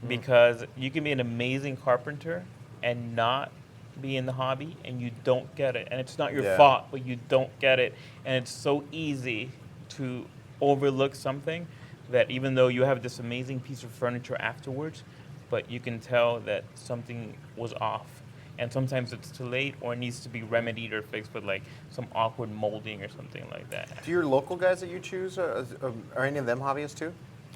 because you can be an amazing carpenter and not be in the hobby, and you don't get it, and it's not your Yeah. fault, but you don't get it, and it's so easy to overlook something that even though you have this amazing piece of furniture afterwards, but you can tell that something was off. And sometimes it's too late or it needs to be remedied or fixed with like some awkward molding or something like that. Do your local guys that you choose, are any of them hobbyists too?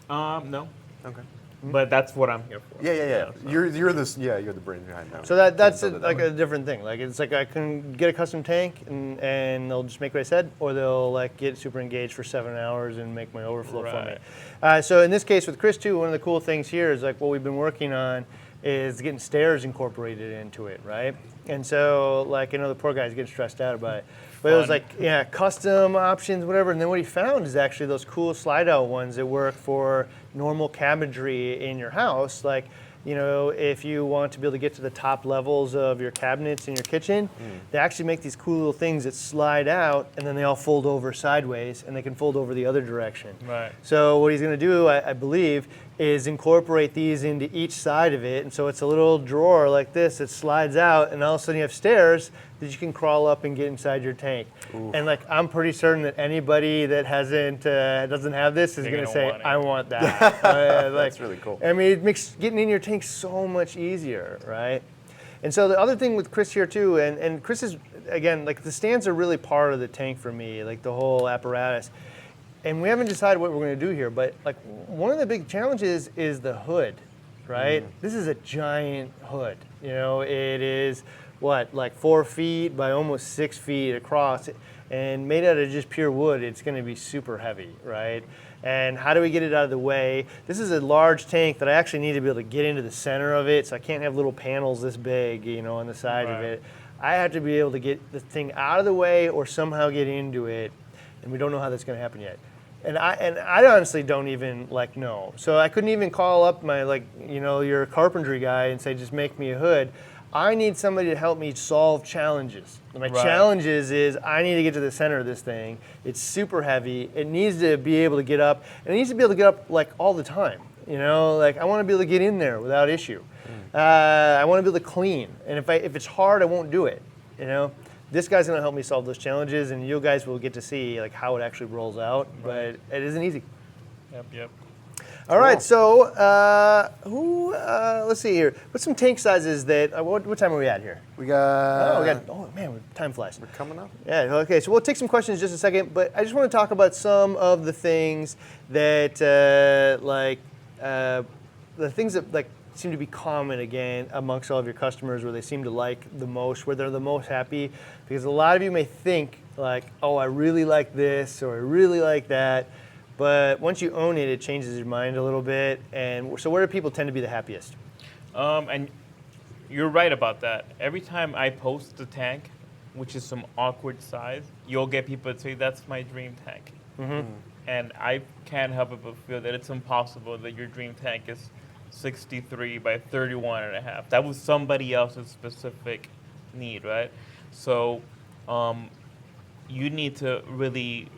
No. Okay. But that's what I'm here for. Yeah. So- You're the brain behind that. So that's like a different thing. Like it's like I can get a custom tank and they'll just make what I said, or they'll like get super engaged for 7 hours and make my overflow for me. So in this case with Chris too, one of the cool things here is like what we've been working on is getting stairs incorporated into it, right? And so like the poor guy's getting stressed out about it. But it was like, custom options, whatever. And then what he found is actually those cool slide out ones that work for normal cabinetry in your house. Like, if you want to be able to get to the top levels of your cabinets in your kitchen, they actually make these cool little things that slide out and then they all fold over sideways and they can fold over the other direction. Right. So what he's going to do, I believe, is incorporate these into each side of it. And so it's a little drawer like this that slides out, and all of a sudden you have stairs that you can crawl up and get inside your tank. Oof. And like I'm pretty certain that anybody that doesn't have this is They're going to gonna say, want it. I want that. That's really cool. I mean, it makes getting in your tank so much easier, right? And so the other thing with Chris here too, and Chris is, again, like the stands are really part of the tank for me, like the whole apparatus. And we haven't decided what we're going to do here, but like one of the big challenges is the hood, right? This is a giant hood. It is like 4 feet by almost 6 feet across, and made out of just pure wood. It's going to be super heavy, right? And how do we get it out of the way? This is a large tank that I actually need to be able to get into the center of it, so I can't have little panels this big, on the side of it. I have to be able to get the thing out of the way or somehow get into it, and we don't know how that's going to happen yet. And I honestly don't even know. So I couldn't even call up my your carpentry guy and say, just make me a hood. I need somebody to help me solve challenges. My challenges is I need to get to the center of this thing. It's super heavy. It needs to be able to get up, and it needs to be able to get up like all the time. I want to be able to get in there without issue. I want to be able to clean, and if it's hard, I won't do it. This guy's going to help me solve those challenges, and you guys will get to see like how it actually rolls out. But it isn't easy. Yep. All right, so let's see here. What's some tank sizes that? What time are we at here? We got. Oh man, time flies. We're coming up. Yeah. Okay. So we'll take some questions in just a second, but I just want to talk about some of the things that the things that seem to be common again amongst all of your customers, where they seem to like the most, where they're the most happy, because a lot of you may think like, oh, I really like this or I really like that. But once you own it, it changes your mind a little bit. And so where do people tend to be the happiest? And you're right about that. Every time I post the tank, which is some awkward size, you'll get people that say, that's my dream tank. And I can't help it but feel that it's impossible that your dream tank is 63 by 31 and a half. That was somebody else's specific need, right? So you need to really...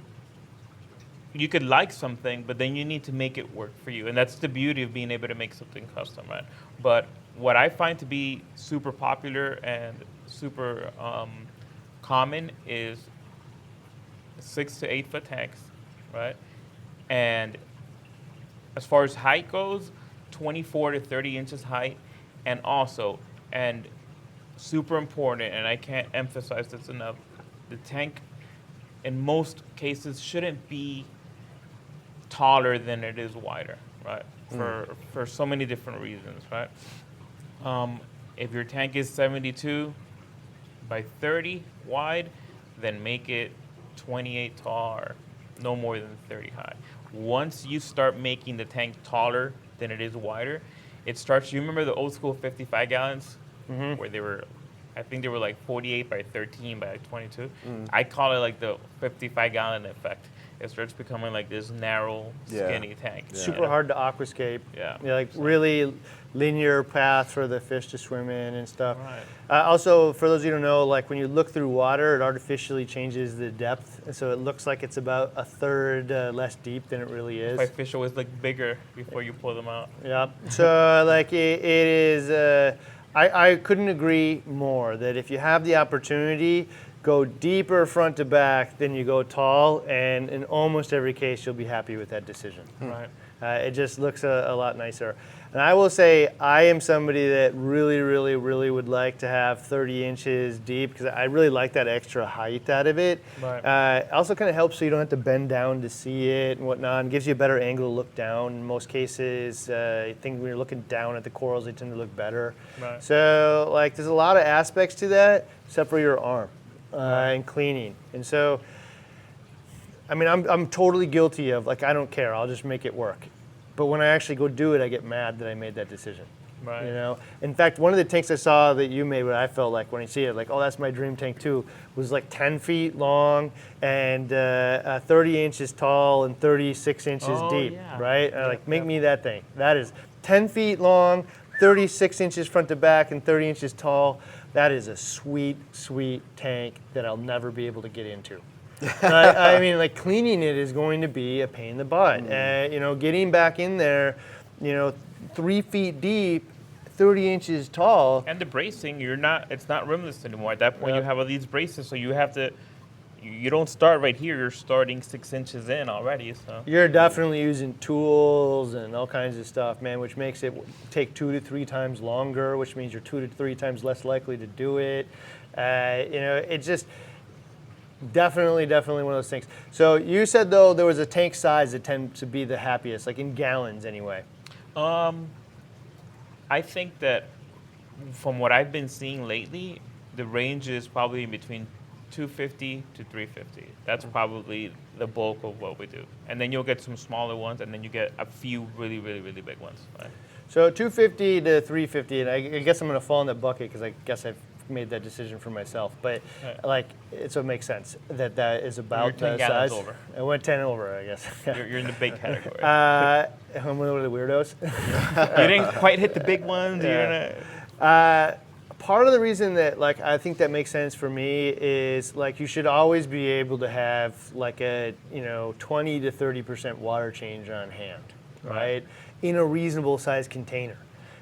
You could like something, but then you need to make it work for you. And that's the beauty of being able to make something custom, right? But what I find to be super popular and super common is 6 to 8 foot tanks, right? And as far as height goes, 24 to 30 inches height, and also, and super important, and I can't emphasize this enough, the tank in most cases shouldn't be taller than it is wider, right? For so many different reasons, right? If your tank is 72 by 30 wide, then make it 28 tall or no more than 30 high. Once you start making the tank taller than it is wider, it starts, you remember the old school 55 gallons where they were, I think they were like 48 by 13 by like 22. I call it like the 55 gallon effect. It starts becoming like this narrow, skinny tank. Super hard to aquascape. Yeah. Like really linear path for the fish to swim in and stuff. Right. Also, for those of you who don't know, like when you look through water, it artificially changes the depth. And so it looks like it's about a third less deep than it really is. Why fish always look bigger before you pull them out. Yeah. So like it is, I couldn't agree more that if you have the opportunity, go deeper front to back than you go tall, and in almost every case you'll be happy with that decision. Right. It just looks a lot nicer. And I will say I am somebody that really would like to have 30 inches deep because I really like that extra height out of it. Right. Also kind of helps so you don't have to bend down to see it and whatnot, and gives you a better angle to look down in most cases. I think when you're looking down at the corals, they tend to look better. Right. So like there's a lot of aspects to that except for your arm. And cleaning. And so, I mean, I'm totally guilty of, like, I don't care, I'll just make it work. But when I actually go do it, I get mad that I made that decision. Right. You know? In fact, one of the tanks I saw that you made, what I felt like when I see it, like, oh, that's my dream tank too, was like 10 feet long and 30 inches tall and 36 inches deep, yeah. right? And like, make me that thing. That is 10 feet long, 36 inches front to back, and 30 inches tall. That is a sweet, sweet tank that I'll never be able to get into. I mean, like cleaning it is going to be a pain in the butt. You know, getting back in there, you know, 3 feet deep, 30 inches tall. And the bracing, it's not rimless anymore. At that point, you have all these braces, so you have to, you don't start right here. You're starting 6 inches in already. So You're definitely using tools and all kinds of stuff, man, which makes it take 2 to 3 times longer, which means you're 2 to 3 times less likely to do it. You know, it's just definitely one of those things. So you said, though, there was a tank size that tend to be the happiest, like in gallons anyway. I think that from what I've been seeing lately, the range is probably in between 250 to 350. That's probably the bulk of what we do. And then you'll get some smaller ones, and then you get a few really big ones. Right? So 250 to 350, and I guess I'm going to fall in that bucket because I guess I've made that decision for myself. But like, so it makes sense that that is about You're 10 the gallons size. over. I went 10 over, I guess. You're in the big category. I'm one of the weirdos. You didn't quite hit the big ones. Part of the reason that like I think that makes sense for me is like you should always be able to have like a 20 to 30% water change on hand, right? In a reasonable size container.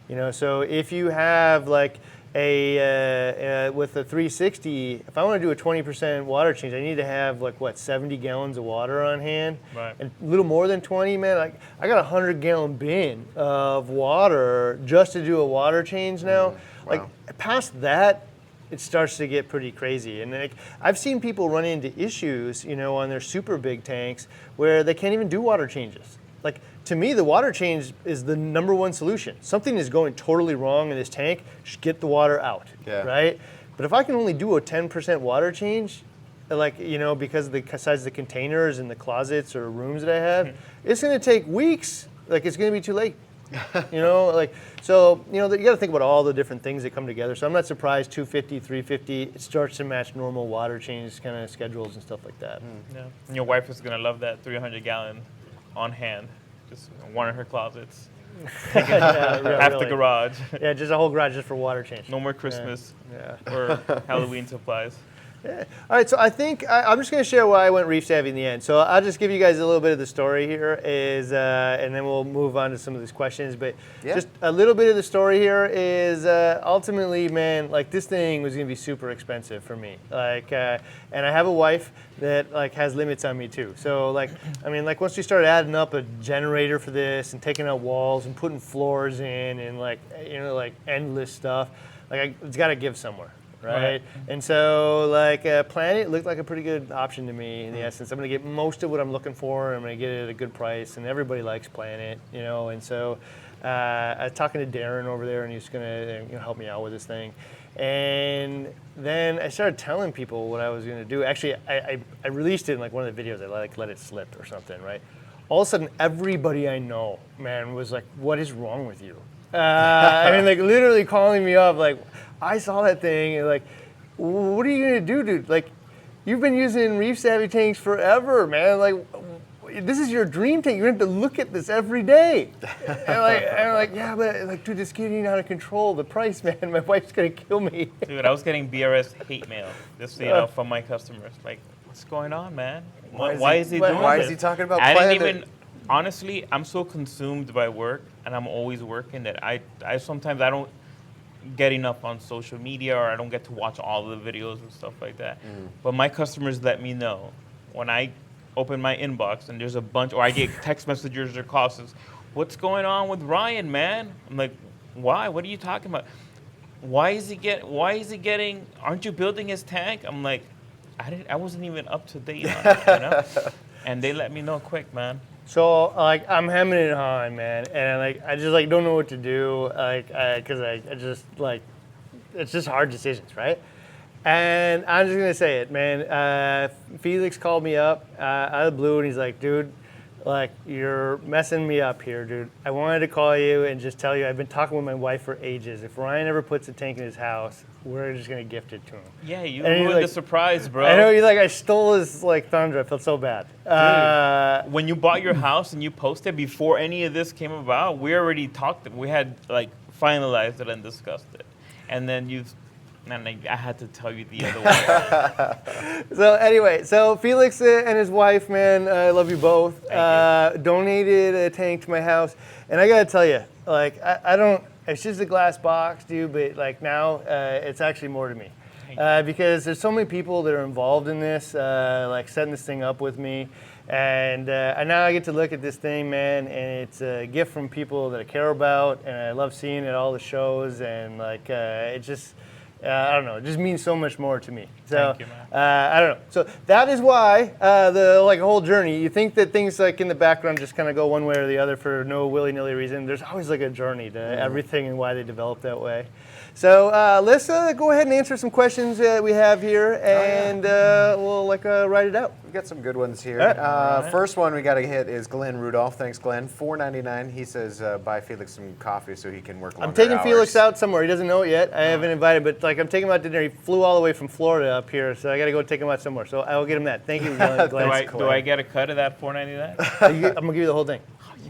You know, so if you have like with a 360, if I want to do a 20% water change, I need to have like what 70 gallons of water on hand, and a little more than 20, man. Like I got a 100-gallon bin of water just to do a water change now. Like past that, it starts to get pretty crazy. And like I've seen people run into issues, on their super big tanks where they can't even do water changes. Like to me, the water change is the number one solution. Something is going totally wrong in this tank, just get the water out, right? But if I can only do a 10% water change, like, because of the size of the containers and the closets or rooms that I have, it's gonna take weeks. Like it's gonna be too late. So you got to think about all the different things that come together. So I'm not surprised 250, 350, it starts to match normal water change kind of schedules and stuff like that. Yeah. And your wife is gonna love that 300-gallon on hand, just one of her closets, half the garage. Yeah, just a whole garage just for water change. No more Christmas or Halloween supplies. Yeah. All right, so I think I'm just going to share why I went Reef Savvy in the end. So I'll just give you guys a little bit of the story here, and then we'll move on to some of these questions. But just a little bit of the story here is ultimately, man, like this thing was going to be super expensive for me. Like, and I have a wife that like has limits on me too. So like, I mean, like once you start adding up a generator for this and taking out walls and putting floors in and like, you know, like endless stuff, like it's got to give somewhere. Right? And so, like, Planet looked like a pretty good option to me in the essence. I'm going to get most of what I'm looking for. I'm going to get it at a good price, and everybody likes Planet, you know. And so, I was talking to Darren over there, and he's going to help me out with this thing. And then I started telling people what I was going to do. Actually, I released it in like one of the videos. I like let it slip or something, right? All of a sudden, everybody I know, man, was like, "What is wrong with you?" I mean, like literally calling me up, like, I saw that thing, and like, what are you gonna do, dude? Like, you've been using Reef Savvy tanks forever, man. Like, this is your dream tank. You have to look at this every day. And I'm like, yeah, but like, dude, it's getting out of control. The price, man. My wife's gonna kill me. Dude, I was getting BRS hate mail, just from my customers. Like, what's going on, man? Why is he doing this? Why is he talking about I Planet? didn't even. Honestly, I'm so consumed by work, and I'm always working that I sometimes I don't get enough on social media, or I don't get to watch all the videos and stuff like that. But my customers let me know when I open my inbox and there's a bunch, or I get text messages or calls, says, "What's going on with Ryan, man?" I'm like, "Why? What are you talking about? Why is he getting? Aren't you building his tank?" I'm like, I wasn't even up to date on it, you know? And they let me know quick, man. So like I'm hemming and hawing, man, and like I just like don't know what to do, like because I just like it's just hard decisions, right? And I'm just gonna say it, man. Felix called me up out of the blue, and he's like, "Dude, like you're messing me up here, dude. I wanted to call you and just tell you I've been talking with my wife for ages. If Ryan ever puts a tank in his house, we're just gonna gift it to him." Yeah, you And he's ruined like, the surprise, bro. I know you like I stole his like thunder. I felt so bad. When you bought your house and you posted before any of this came about, we already talked. We had like finalized it and discussed it, and then I had to tell you the other way. So anyway, so Felix and his wife, man, I love you both. Donated a tank to my house, and I gotta tell you, like I don't. It's just a glass box, dude. But like now, it's actually more to me. Because there's so many people that are involved in this, like setting this thing up with me. And now I get to look at this thing, man, and it's a gift from people that I care about, and I love seeing it at all the shows, and like it just, I don't know, it just means so much more to me. So Thank you, man. I don't know. So that is why the like whole journey. You think that things like in the background just kind of go one way or the other for no willy-nilly reason. There's always like a journey to everything and why they develop that way. So let's go ahead and answer some questions that we have here, and we'll like write it out. We got some good ones here. All right. First one we got to hit is Glenn Rudolph. Thanks, Glenn. $4.99. He says buy Felix some coffee so he can work longer I'm taking hours. Felix out somewhere. He doesn't know it yet. I haven't invited, but like I'm taking him out to dinner. He flew all the way from Florida up here, so I got to go take him out somewhere. So I will get him that. Thank you, Glenn. Do I get a cut of that $4.99? I'm gonna give you the whole thing.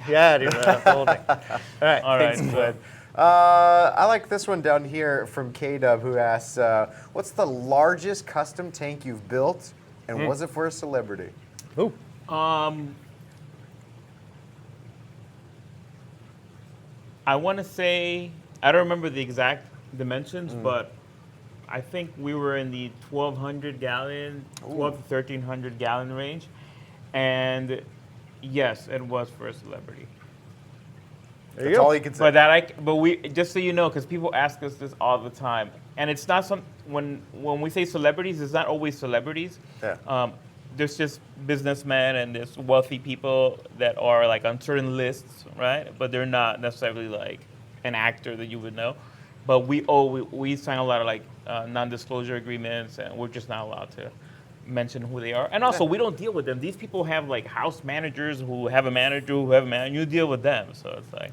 Yeah, dude, the whole thing. All right. All right, thanks, good. I like this one down here from K-Dub, who asks, what's the largest custom tank you've built, and was it for a celebrity? Ooh. I want to say, I don't remember the exact dimensions, but I think we were in the 1,200 gallon, 12 to 1,300 gallon range. And yes, it was for a celebrity. That's all you can say. But we just so you know, because people ask us this all the time, and it's not when we say celebrities, it's not always celebrities. Yeah. There's just businessmen and there's wealthy people that are like on certain lists, right? But they're not necessarily like an actor that you would know. But we sign a lot of like non-disclosure agreements, and we're just not allowed to mention who they are. And also, we don't deal with them. These people have like house managers who have a manager who have a manager. You deal with them, so it's like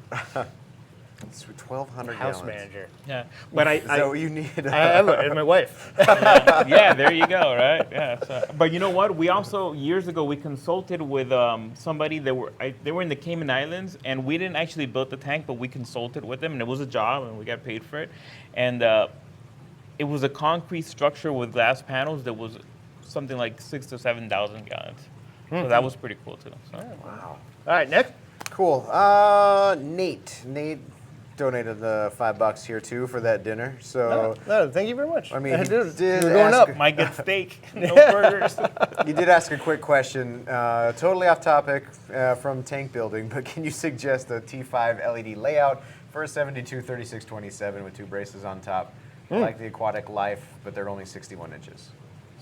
It's 1,200 House gallons. manager. yeah. But Is that what you need? And my wife. yeah, there you go, right? Yeah. So, but you know what? We also years ago we consulted with somebody that they were in the Cayman Islands, and we didn't actually build the tank, but we consulted with them, and it was a job, and we got paid for it. And it was a concrete structure with glass panels that was something like 6,000 to 7,000 gallons. So that was pretty cool too. So. Wow. All right, next. Cool. Nate donated the $5 here too for that dinner. So No, thank you very much. I mean, he Dude, did we're going ask- up. Might get steak, no burgers. You did ask a quick question, totally off topic from tank building, but can you suggest a T5 LED layout for a 72-36-27 with 2 braces on top? I like the Aquatic Life, but they're only 61 inches.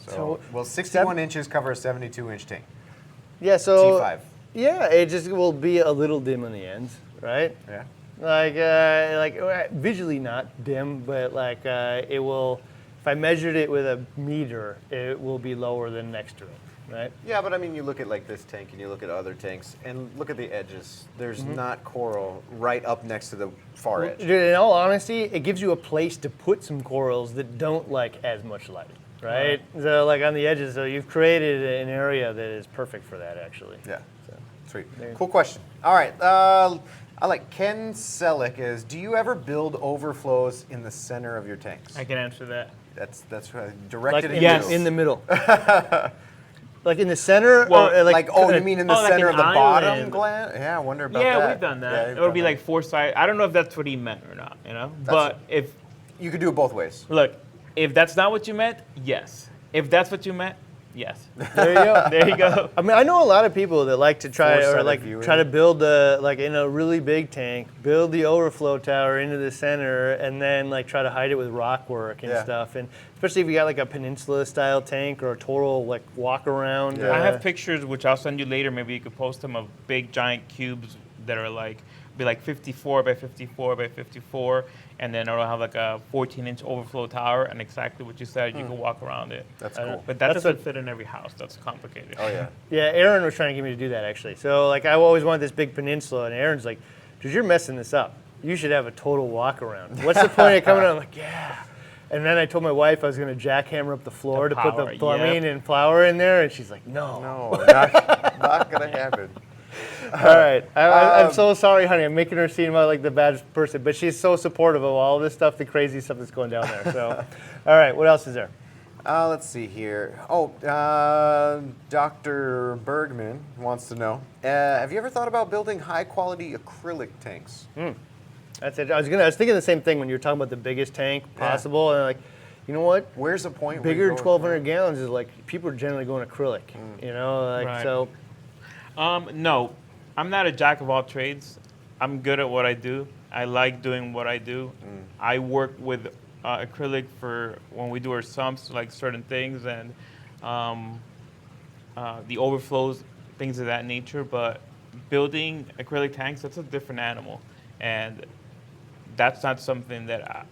So will 61 inches cover a 72-inch tank? Yeah, so T5. yeah, it just will be a little dim on the ends, right? Yeah. Like visually not dim, but like it will. If I measured it with a meter, it will be lower than next to it, right? Yeah, but I mean, you look at like this tank and you look at other tanks and look at the edges. There's not coral right up next to the far edge. Dude, in all honesty, it gives you a place to put some corals that don't like as much light, right? So like on the edges, so you've created an area that is perfect for that, actually. Yeah. So, Sweet. there. Cool question. All right. I like Ken Selick is, do you ever build overflows in the center of your tanks? I can answer that. That's like directed at Yes. you. in the middle. Like in the center, Well, or Like, oh, you mean in the like center an of the bottom island. gland? Yeah, I wonder about Yeah, that. we've done Yeah, that. you've It would done be that. like 4 side. I don't know if that's what he meant or not, you know? But if, You could do it both ways. look, if that's not what you meant, yes. If that's what you meant, yes. there you go. There you go. I mean, I know a lot of people that like to try Four-sided viewing. try to build like in a really big tank, build the overflow tower into the center, and then like try to hide it with rock work and Yeah. stuff. And especially if you got like a peninsula style tank or a total like walk around. Yeah. I have pictures, which I'll send you later. Maybe you could post them, of big giant cubes that are like, be like 54 by 54 by 54. And then it'll have like a 14-inch overflow tower, and exactly what you said, you can walk around it. That's I know. cool. But that That's doesn't what- fit in every house. That's complicated. Oh, yeah. Yeah, Aaron was trying to get me to do that actually. So like I always wanted this big peninsula, and Aaron's like, "Dude, you're messing this up. You should have a total walk around. What's the point of coming out?" I'm like, "Yeah." And then I told my wife I was going to jackhammer up the floor The to put power, the plumbing yep. and flour in there, and she's like, "No." No, not going to happen. All right. I'm so sorry, honey. I'm making her seem like the bad person, but she's so supportive of all this stuff, the crazy stuff that's going down there. So, all right. What else is there? Let's see here. Oh, Dr. Bergman wants to know, have you ever thought about building high-quality acrylic tanks? That's it. I was thinking the same thing when you were talking about the biggest tank possible, and like, you know what? Where's the point where Bigger you than go- 1,200 gallons is like people are generally going acrylic. You know, like Right. so. No, I'm not a jack of all trades. I'm good at what I do. I like doing what I do. I work with acrylic for when we do our sumps, like certain things, and the overflows, things of that nature. But building acrylic tanks, that's a different animal, and that's not something that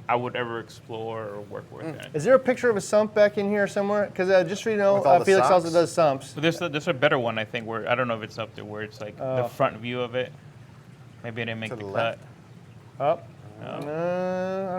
I would ever explore or work with. Is there a picture of a sump back in here somewhere? Because just so you know, With all the Felix also socks? does sumps. But there's a better one, I think, where I don't know if it's up there, where it's like the front view of it. Maybe I didn't make To the the cut. left? Oh, I don't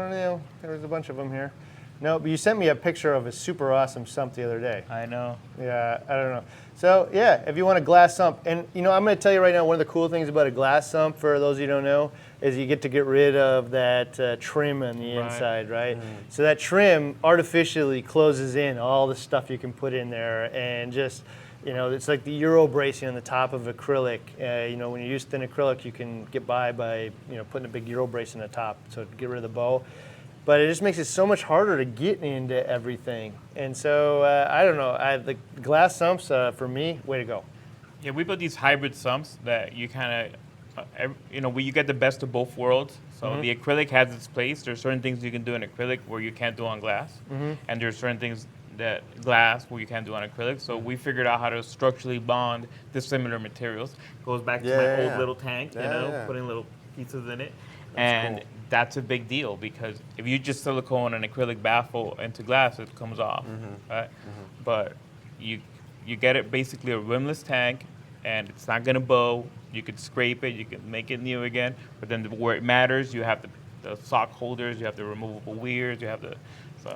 know. There was a bunch of them here. No, but you sent me a picture of a super awesome sump the other day. I know. Yeah, I don't know. So yeah, if you want a glass sump, and you know, I'm going to tell you right now, one of the cool things about a glass sump, for those of you who don't know, is you get to get rid of that trim on the Right. inside, right? So that trim artificially closes in all the stuff you can put in there, and just, you know, it's like the Euro bracing on the top of acrylic. You know, when you use thin acrylic, you can get by, you know, putting a big Euro brace on the top, so to get rid of the bow. But it just makes it so much harder to get into everything. And so, I don't know, the glass sumps, for me, way to go. Yeah, we built these hybrid sumps that you kind of, you know, where you get the best of both worlds. So the acrylic has its place. There's certain things you can do in acrylic where you can't do on glass. And there's certain things that glass where you can't do on acrylic. So we figured out how to structurally bond dissimilar materials. Goes back to my Yeah. old little tank, you Yeah, know, yeah. putting little pieces in it. That's cool. That's a big deal, because if you just silicone an acrylic baffle into glass, it comes off, right? But you get it basically a rimless tank, and it's not gonna bow. You could scrape it, you can make it new again, but then where it matters, you have the sock holders, you have the removable weirs, you have so.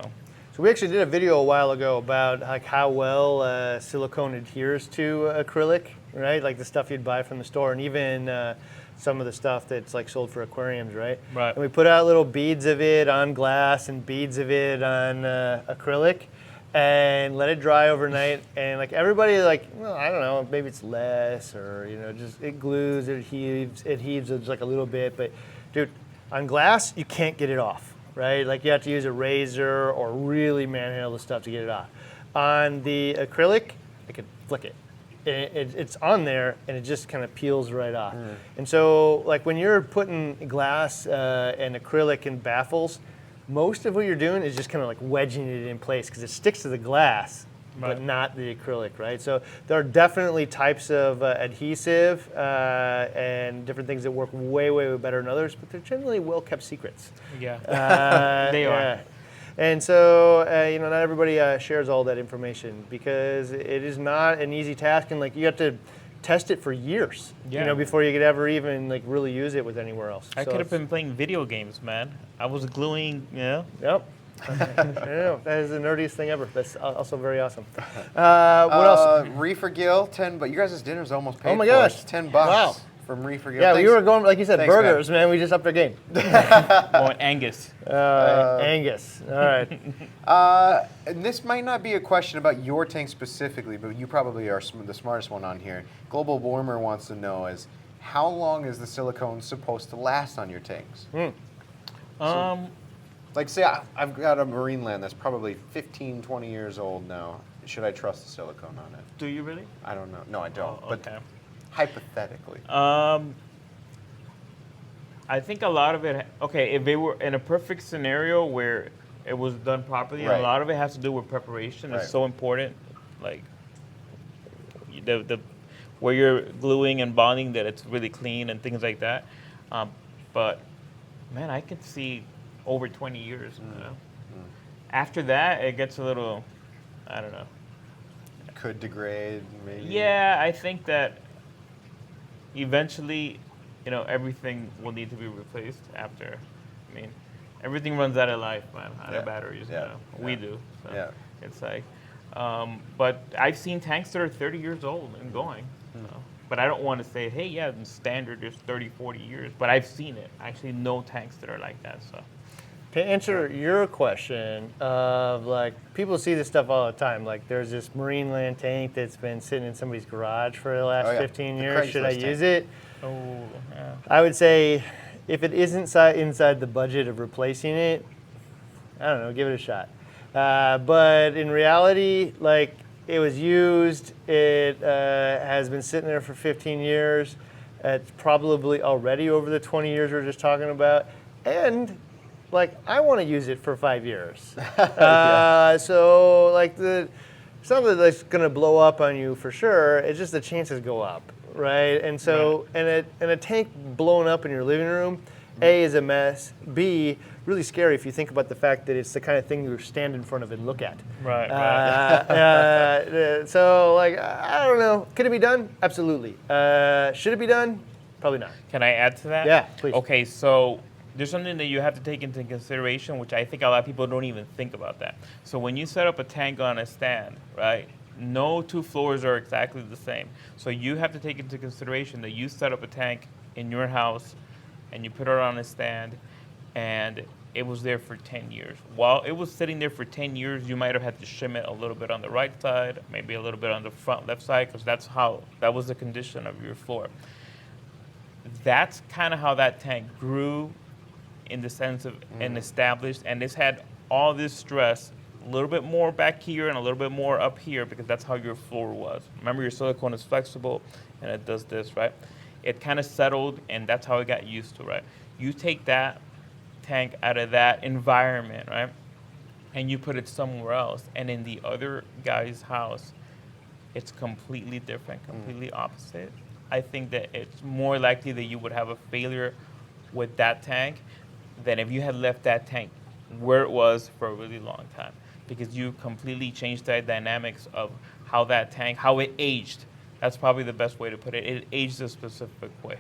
So we actually did a video a while ago about like how well silicone adheres to acrylic, right? Like the stuff you'd buy from the store, and even some of the stuff that's like sold for aquariums, right? Right. And we put out little beads of it on glass and beads of it on acrylic, and let it dry overnight. And like everybody, like, well, I don't know, maybe it's less, or just it glues, it heaves just like a little bit. But dude, on glass, you can't get it off, right? Like you have to use a razor or really manhandle the stuff to get it off. On the acrylic, I could flick it. It's on there, and it just kind of peels right off. And so, like when you're putting glass and acrylic in baffles, most of what you're doing is just kind of like wedging it in place because it sticks to the glass, but not the acrylic, right? So there are definitely types of adhesive and different things that work way, way, way better than others, but they're generally well-kept secrets. Yeah, they are. Yeah. And so, not everybody shares all that information because it is not an easy task, and like you have to test it for years, before you could ever even like really use it with anywhere else. I could have been playing video games, man. I was gluing, Yep. That is the nerdiest thing ever. That's also very awesome. What else? Reefer Gill, $10. But you guys' dinner's almost paid. Oh my for. gosh. It's $10 Wow. from Reefer Gill. Yeah, Thanks. we were going, like you said, Thanks, burgers, man. We just upped our game. Angus. Angus. All right. And this might not be a question about your tank specifically, but you probably are the smartest one on here. Global Warmer wants to know is, how long is the silicone supposed to last on your tanks? Like say I've got a marine land that's probably 15, 20 years old now. Should I trust the silicone on it? Do you really? I don't know. No, I don't. Oh, okay. But hypothetically. I think a lot of it, if they were in a perfect scenario where it was done properly, and a lot of it has to do with preparation. It's so important, like the where you're gluing and bonding, that it's really clean and things like that. But man, I could see over 20 years. After that, it gets a little, I don't know. Could degrade, maybe. Yeah, I think that eventually, everything will need to be replaced after. I mean, everything runs out of life, man, out of batteries. We do. So it's like, but I've seen tanks that are 30 years old and going. But I don't want to say, hey, the standard is 30, 40 years. But I've seen it. I actually know tanks that are like that. So. To answer your question of like, people see this stuff all the time. Like there's this marine land tank that's been sitting in somebody's garage for the last 15 years. Should I use it? Oh, yeah. I would say if it isn't inside the budget of replacing it, I don't know, give it a shot. But in reality, like it was used, it has been sitting there for 15 years. It's probably already over the 20 years we were just talking about. And like I want to use it for 5 years. So like it's not that it's going to blow up on you for sure. It's just the chances go up, right? And so and a tank blowing up in your living room, A, is a mess. B, really scary if you think about the fact that it's the kind of thing you stand in front of and look at. Right. So like I don't know. Could it be done? Absolutely. Should it be done? Probably not. Can I add to that? Yeah, please. Okay, so there's something that you have to take into consideration, which I think a lot of people don't even think about that. So when you set up a tank on a stand, right, no two floors are exactly the same. So you have to take into consideration that you set up a tank in your house and you put it on a stand and it was there for 10 years. While it was sitting there for 10 years, you might have had to shim it a little bit on the right side, maybe a little bit on the front left side, because that was the condition of your floor. That's kind of how that tank grew in the sense of and established, and it's had all this stress, a little bit more back here and a little bit more up here, because that's how your floor was. Remember, your silicone is flexible and it does this, right? It kind of settled, and that's how it got used to, right? You take that tank out of that environment, right, and you put it somewhere else, and in the other guy's house, it's completely different, completely opposite. I think that it's more likely that you would have a failure with that tank than if you had left that tank where it was for a really long time, because you completely changed the dynamics of how that tank, how it aged. That's probably the best way to put it. It aged a specific way.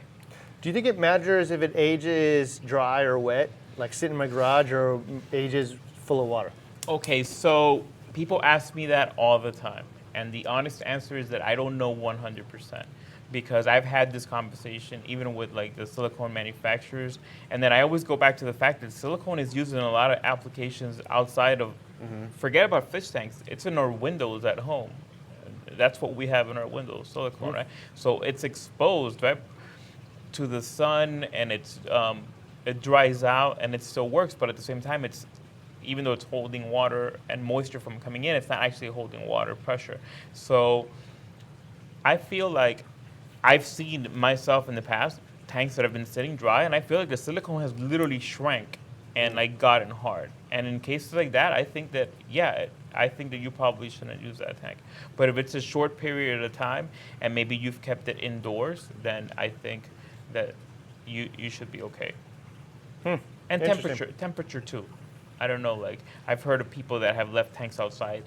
Do you think it matters if it ages dry or wet, like sitting in my garage, or ages full of water? Okay, so people ask me that all the time, and the honest answer is that I don't know 100%. because I've had this conversation even with like the silicone manufacturers, and then I always go back to the fact that silicone is used in a lot of applications outside of, forget about fish tanks, it's in our windows at home. That's what we have in our windows, silicone, right? So it's exposed, right, to the sun, and it dries out, and it still works, but at the same time, it's, even though it's holding water and moisture from coming in, it's not actually holding water pressure. So I feel like I've seen myself in the past, tanks that have been sitting dry, and I feel like the silicone has literally shrank and like gotten hard. And in cases like that, I think that, yeah, I think that you probably shouldn't use that tank. But if it's a short period of time and maybe you've kept it indoors, then I think that you should be okay. And temperature too. I don't know, like I've heard of people that have left tanks outside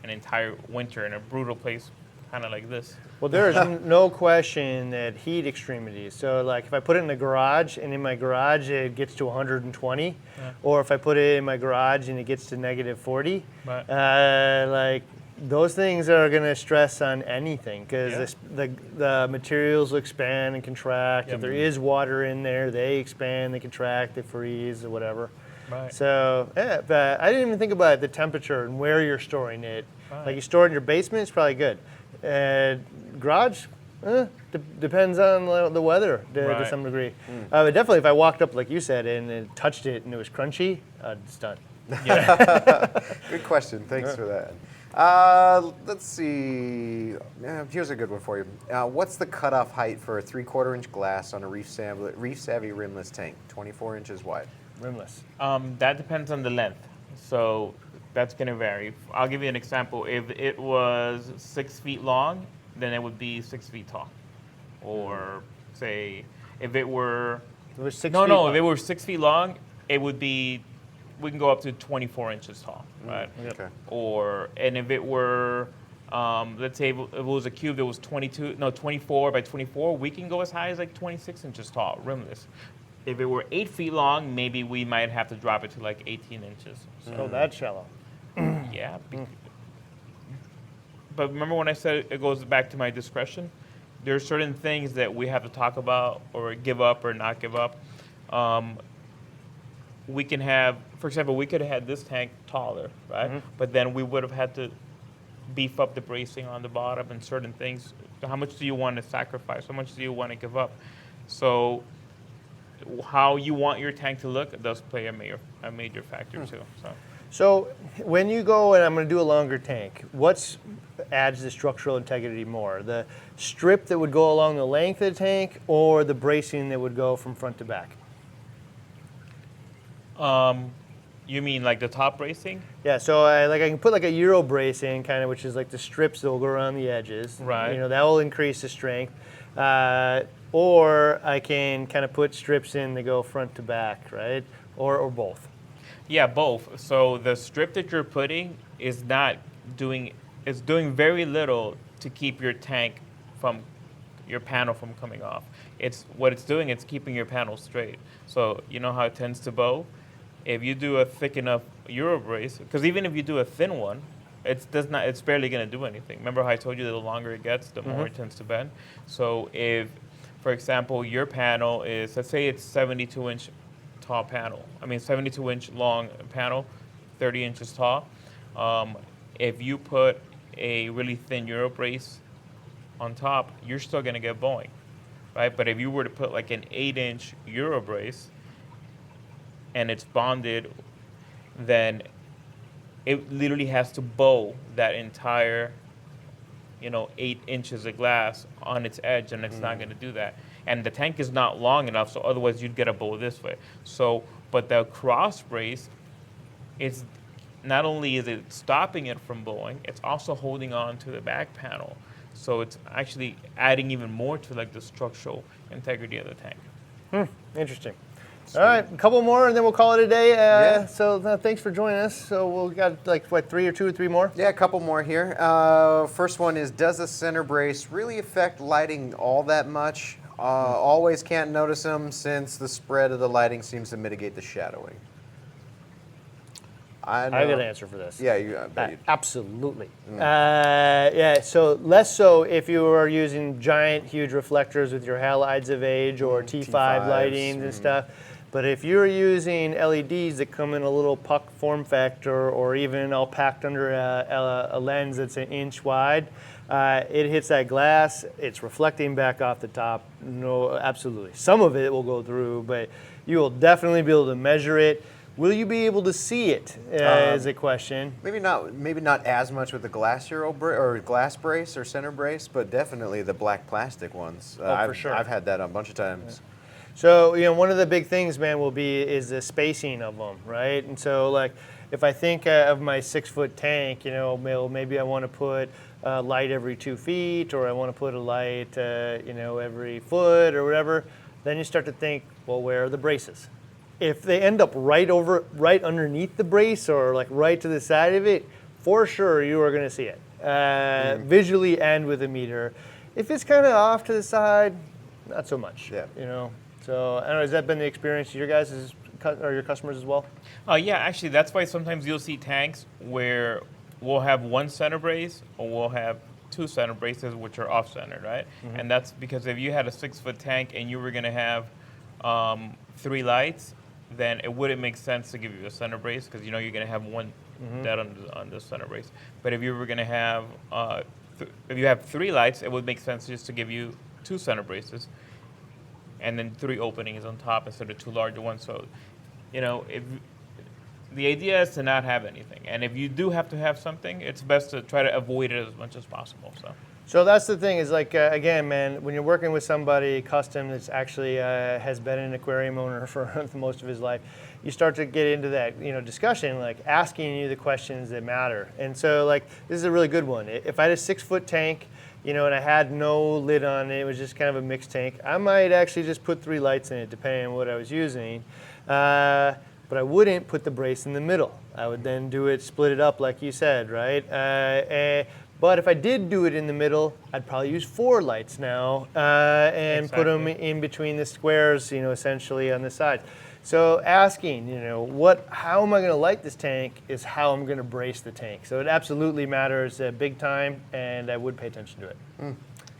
an entire winter in a brutal place, kind of like this. Well, there is no question that heat extremities. So, like, if I put it in the garage, and in my garage it gets to 120, or if I put it in my garage and it gets to -40, like those things are going to stress on anything because the materials will expand and contract. If there is water in there, they expand, they contract, they freeze, or whatever. Right. So, yeah, but I didn't even think about the temperature and where you're storing it. Right. Like you store it in your basement, it's probably good. Garage, depends on the weather to some degree. But definitely, if I walked up, like you said, and touched it and it was crunchy, it's done. Good question. Thanks for that. Let's see. Here's a good one for you. What's the cutoff height for a 3/4 inch glass on a Reef Savvy rimless tank, 24 inches wide? Rimless. That depends on the length. So that's going to vary. I'll give you an example. If it was 6 feet long, then it would be 6 feet tall. Or say, if it were... It was 6 no, feet no, long. if it were 6 feet long, it would be, we can go up to 24 inches tall, right? Okay. And if it were, let's say if it was a cube that was 24 by 24, we can go as high as like 26 inches tall, rimless. If it were 8 feet long, maybe we might have to drop it to like 18 inches. So, Oh, that's shallow. yeah. But remember when I said it goes back to my discretion? There are certain things that we have to talk about or give up or not give up. We can have, for example, we could have had this tank taller, right? But then we would have had to beef up the bracing on the bottom and certain things. How much do you want to sacrifice? How much do you want to give up? So how you want your tank to look does play a major factor too. So when you go and I'm going to do a longer tank, what adds the structural integrity more? The strip that would go along the length of the tank or the bracing that would go from front to back? You mean like the top bracing? Yeah, so I can put like a Euro bracing kind of, which is like the strips that will go around the edges. Right. You know, that will increase the strength. Or I can kind of put strips in that go front to back, right? Or both. Yeah, both. So the strip that you're putting is doing very little to keep your panel from coming off. It's keeping your panel straight. So you know how it tends to bow? If you do a thick enough Euro brace, because even if you do a thin one, it's barely going to do anything. Remember how I told you that the longer it gets, the more it tends to bend? So if, for example, your panel is, let's say it's 72-inch tall panel. 72-inch long panel, 30 inches tall. If you put a really thin Euro brace on top, you're still going to get bowing, right? But if you were to put like an 8-inch Euro brace and it's bonded, then it literally has to bow that entire, 8 inches of glass on its edge, and it's not going to do that. And the tank is not long enough, so otherwise you'd get a bow this way. So, but the cross brace is not only is it stopping it from bowing, it's also holding on to the back panel. So it's actually adding even more to like the structural integrity of the tank. Interesting. All right, a couple more and then we'll call it a day. So thanks for joining us. So we'll got like what, 2 or 3 more? Yeah, a couple more here. First one is, does a center brace really affect lighting all that much? Always can't notice them since the spread of the lighting seems to mitigate the shadowing. I got an answer for this. Yeah, I bet you do. Absolutely. Yeah, so less so if you are using giant, huge reflectors with your halides of age or T5 T5s, lightings and stuff. But if you're using LEDs that come in a little puck form factor or even all packed under a lens that's an inch wide, it hits that glass, it's reflecting back off the top. No, absolutely. Some of it will go through, but you will definitely be able to measure it. Will you be able to see it? Is a question. Maybe not as much with the glass brace or center brace, but definitely the black plastic ones. For sure. I've had that a bunch of times. So, one of the big things, man, is the spacing of them, right? And so, like, if I think of my 6-foot tank, maybe I want to put a light every 2 feet, or I want to put a light, every foot or whatever, then you start to think, well, where are the braces? If they end up right underneath the brace or like right to the side of it, for sure you are going to see it visually and with a meter. If it's kind of off to the side, not so much. Yeah. So I don't know. Has that been the experience of your guys' or your customers as well? Yeah, actually, that's why sometimes you'll see tanks where we'll have one center brace or we'll have 2 center braces which are off-centered, right? Mm-hmm. And that's because if you had a 6-foot tank and you were going to have 3 lights, then it wouldn't make sense to give you a center brace because you're going to have one dead on the center brace. But if you were going to have, if you have 3 lights, it would make sense just to give you 2 center braces and then 3 openings on top instead of 2 larger ones. So, if the idea is to not have anything, and if you do have to have something, it's best to try to avoid it as much as possible. So that's the thing is like, again, man, when you're working with somebody custom that's actually has been an aquarium owner for most of his life, you start to get into that, discussion, like asking you the questions that matter. And so like, this is a really good one. If I had a 6-foot tank, and I had no lid on it, it was just kind of a mixed tank, I might actually just put 3 lights in it depending on what I was using. But I wouldn't put the brace in the middle. I would then split it up like you said, right? But if I did do it in the middle, I'd probably use 4 lights now and put them in between the squares, essentially on the sides. So asking, how am I going to light this tank is how I'm going to brace the tank. So it absolutely matters big time, and I would pay attention to it.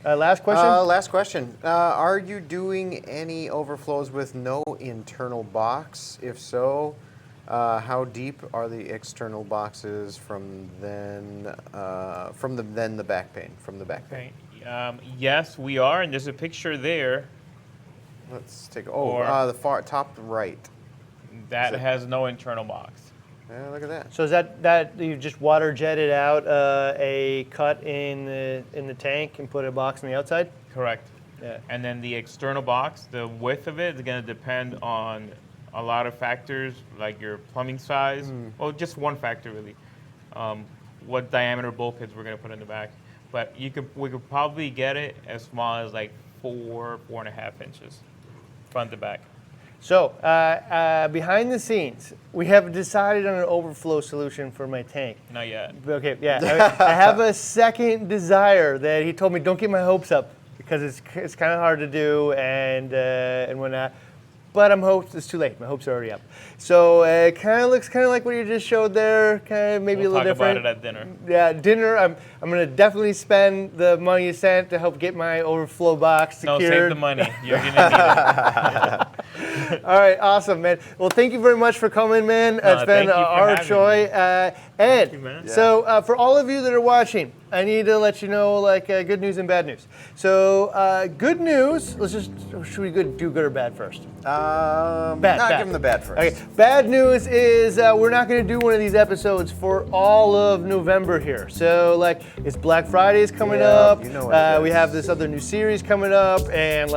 Last question? Last question. Are you doing any overflows with no internal box? If so, how deep are the external boxes from the back pane? Yes, we are, and there's a picture there. Let's take. The far top right. That has no internal box. Yeah, look at that. So is that you just water jetted out a cut in the tank and put a box on the outside? Correct. Yeah. And then the external box, the width of it is going to depend on a lot of factors, like your plumbing size. Well, just one factor really. What diameter bulkheads we're going to put in the back. But we could probably get it as small as like 4.5 inches, front to back. So behind the scenes, we have decided on an overflow solution for my tank. Not yet. Okay, yeah. I have a second desire that he told me don't get my hopes up because it's kind of hard to do and whatnot. But it's too late. My hopes are already up. So it kind of looks like what you just showed there. Kind of maybe a little different. We'll talk about it at dinner. Yeah, dinner. I'm going to definitely spend the money you sent to help get my overflow box secured. No, save the money. You're going to need it. All right, awesome, man. Well, thank you very much for coming, man. It's been our joy. Ed, so for all of you that are watching, I need to let you know good news and bad news. So good news, should we do good or bad first? Bad. Give them the bad first. Okay. Bad news is we're not going to do one of these episodes for all of November here. So it's Black Friday is coming up. You know what we have this other new series coming up, and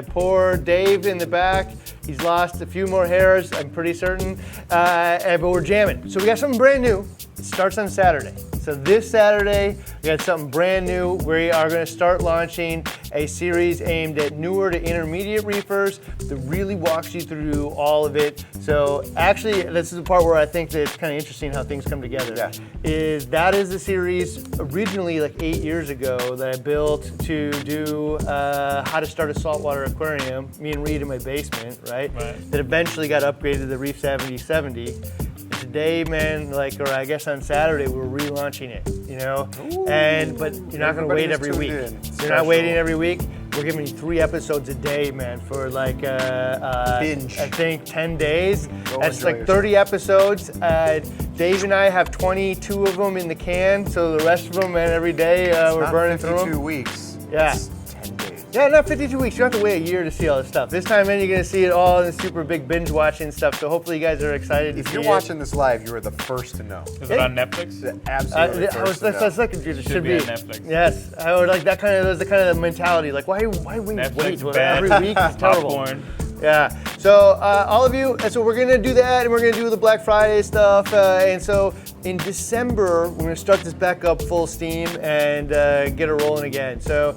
poor Dave in the back, he's lost a few more hairs, I'm pretty certain. But we're jamming. So we got something brand new. It starts on Saturday. So this Saturday, we got something brand new. We are going to start launching a series aimed at newer to intermediate reefers that really walks you through all of it. So actually, this is the part where I think that it's kind of interesting how things come together. Yeah. That is the series originally 8 years ago that I built to do how to start a saltwater aquarium, me and Reed in my basement, right? That eventually got upgraded to the Reef Savvy 70. today, man, like, or I guess on Saturday, we're relaunching it, you know? But you're not gonna wait every week. You're not waiting every week. We're giving you 3 episodes a day, man, for like, binge. I think 10 days. Go That's enjoy like 30 episodes. Dave and I have 22 of them in the can, so the rest of them, man, every day we're burning through them. 52 weeks. Yeah. It's 10 days. Yeah, not 52 weeks. You don't have to wait a year to see all this stuff. This time, man, you're going to see it all in the super big binge watching stuff. So hopefully you guys are excited to If see you're it. watching this live, you are the first to know. Is it on Netflix? Absolutely first to know. That's like it should be be. on Netflix. Yes, I would like that kind of. That's the kind of mentality. Like, why we Netflix, wait bad. every week? It's terrible. Popcorn. Yeah. So all of you, and so we're gonna do that, and we're gonna do the Black Friday stuff, and so in December we're gonna start this back up full steam and get it rolling again. So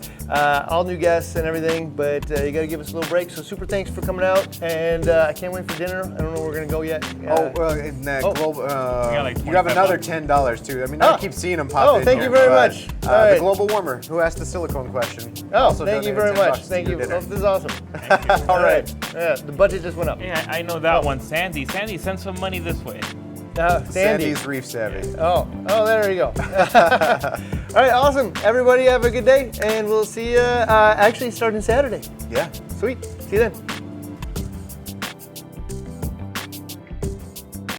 all new guests and everything, but you gotta give us a little break. So super thanks for coming out, and I can't wait for dinner. I don't know where we're gonna go yet. In that global, like you have 25 another bucks. $10 too. I mean, I keep seeing them pop in thank here, you very but, much. All right. The global warmer, who asked the silicone question. Oh, also thank you donated very $10 much. to Thank your you. dinner. Oh, this is awesome. All right. Yeah, the budget just went up. Yeah, I know that one. Sandy, send some money this way. Sandy. Sandy's Reef Savvy. Oh, there you go. All right, awesome. Everybody have a good day, and we'll see you actually starting Saturday. Yeah. Sweet. See you then.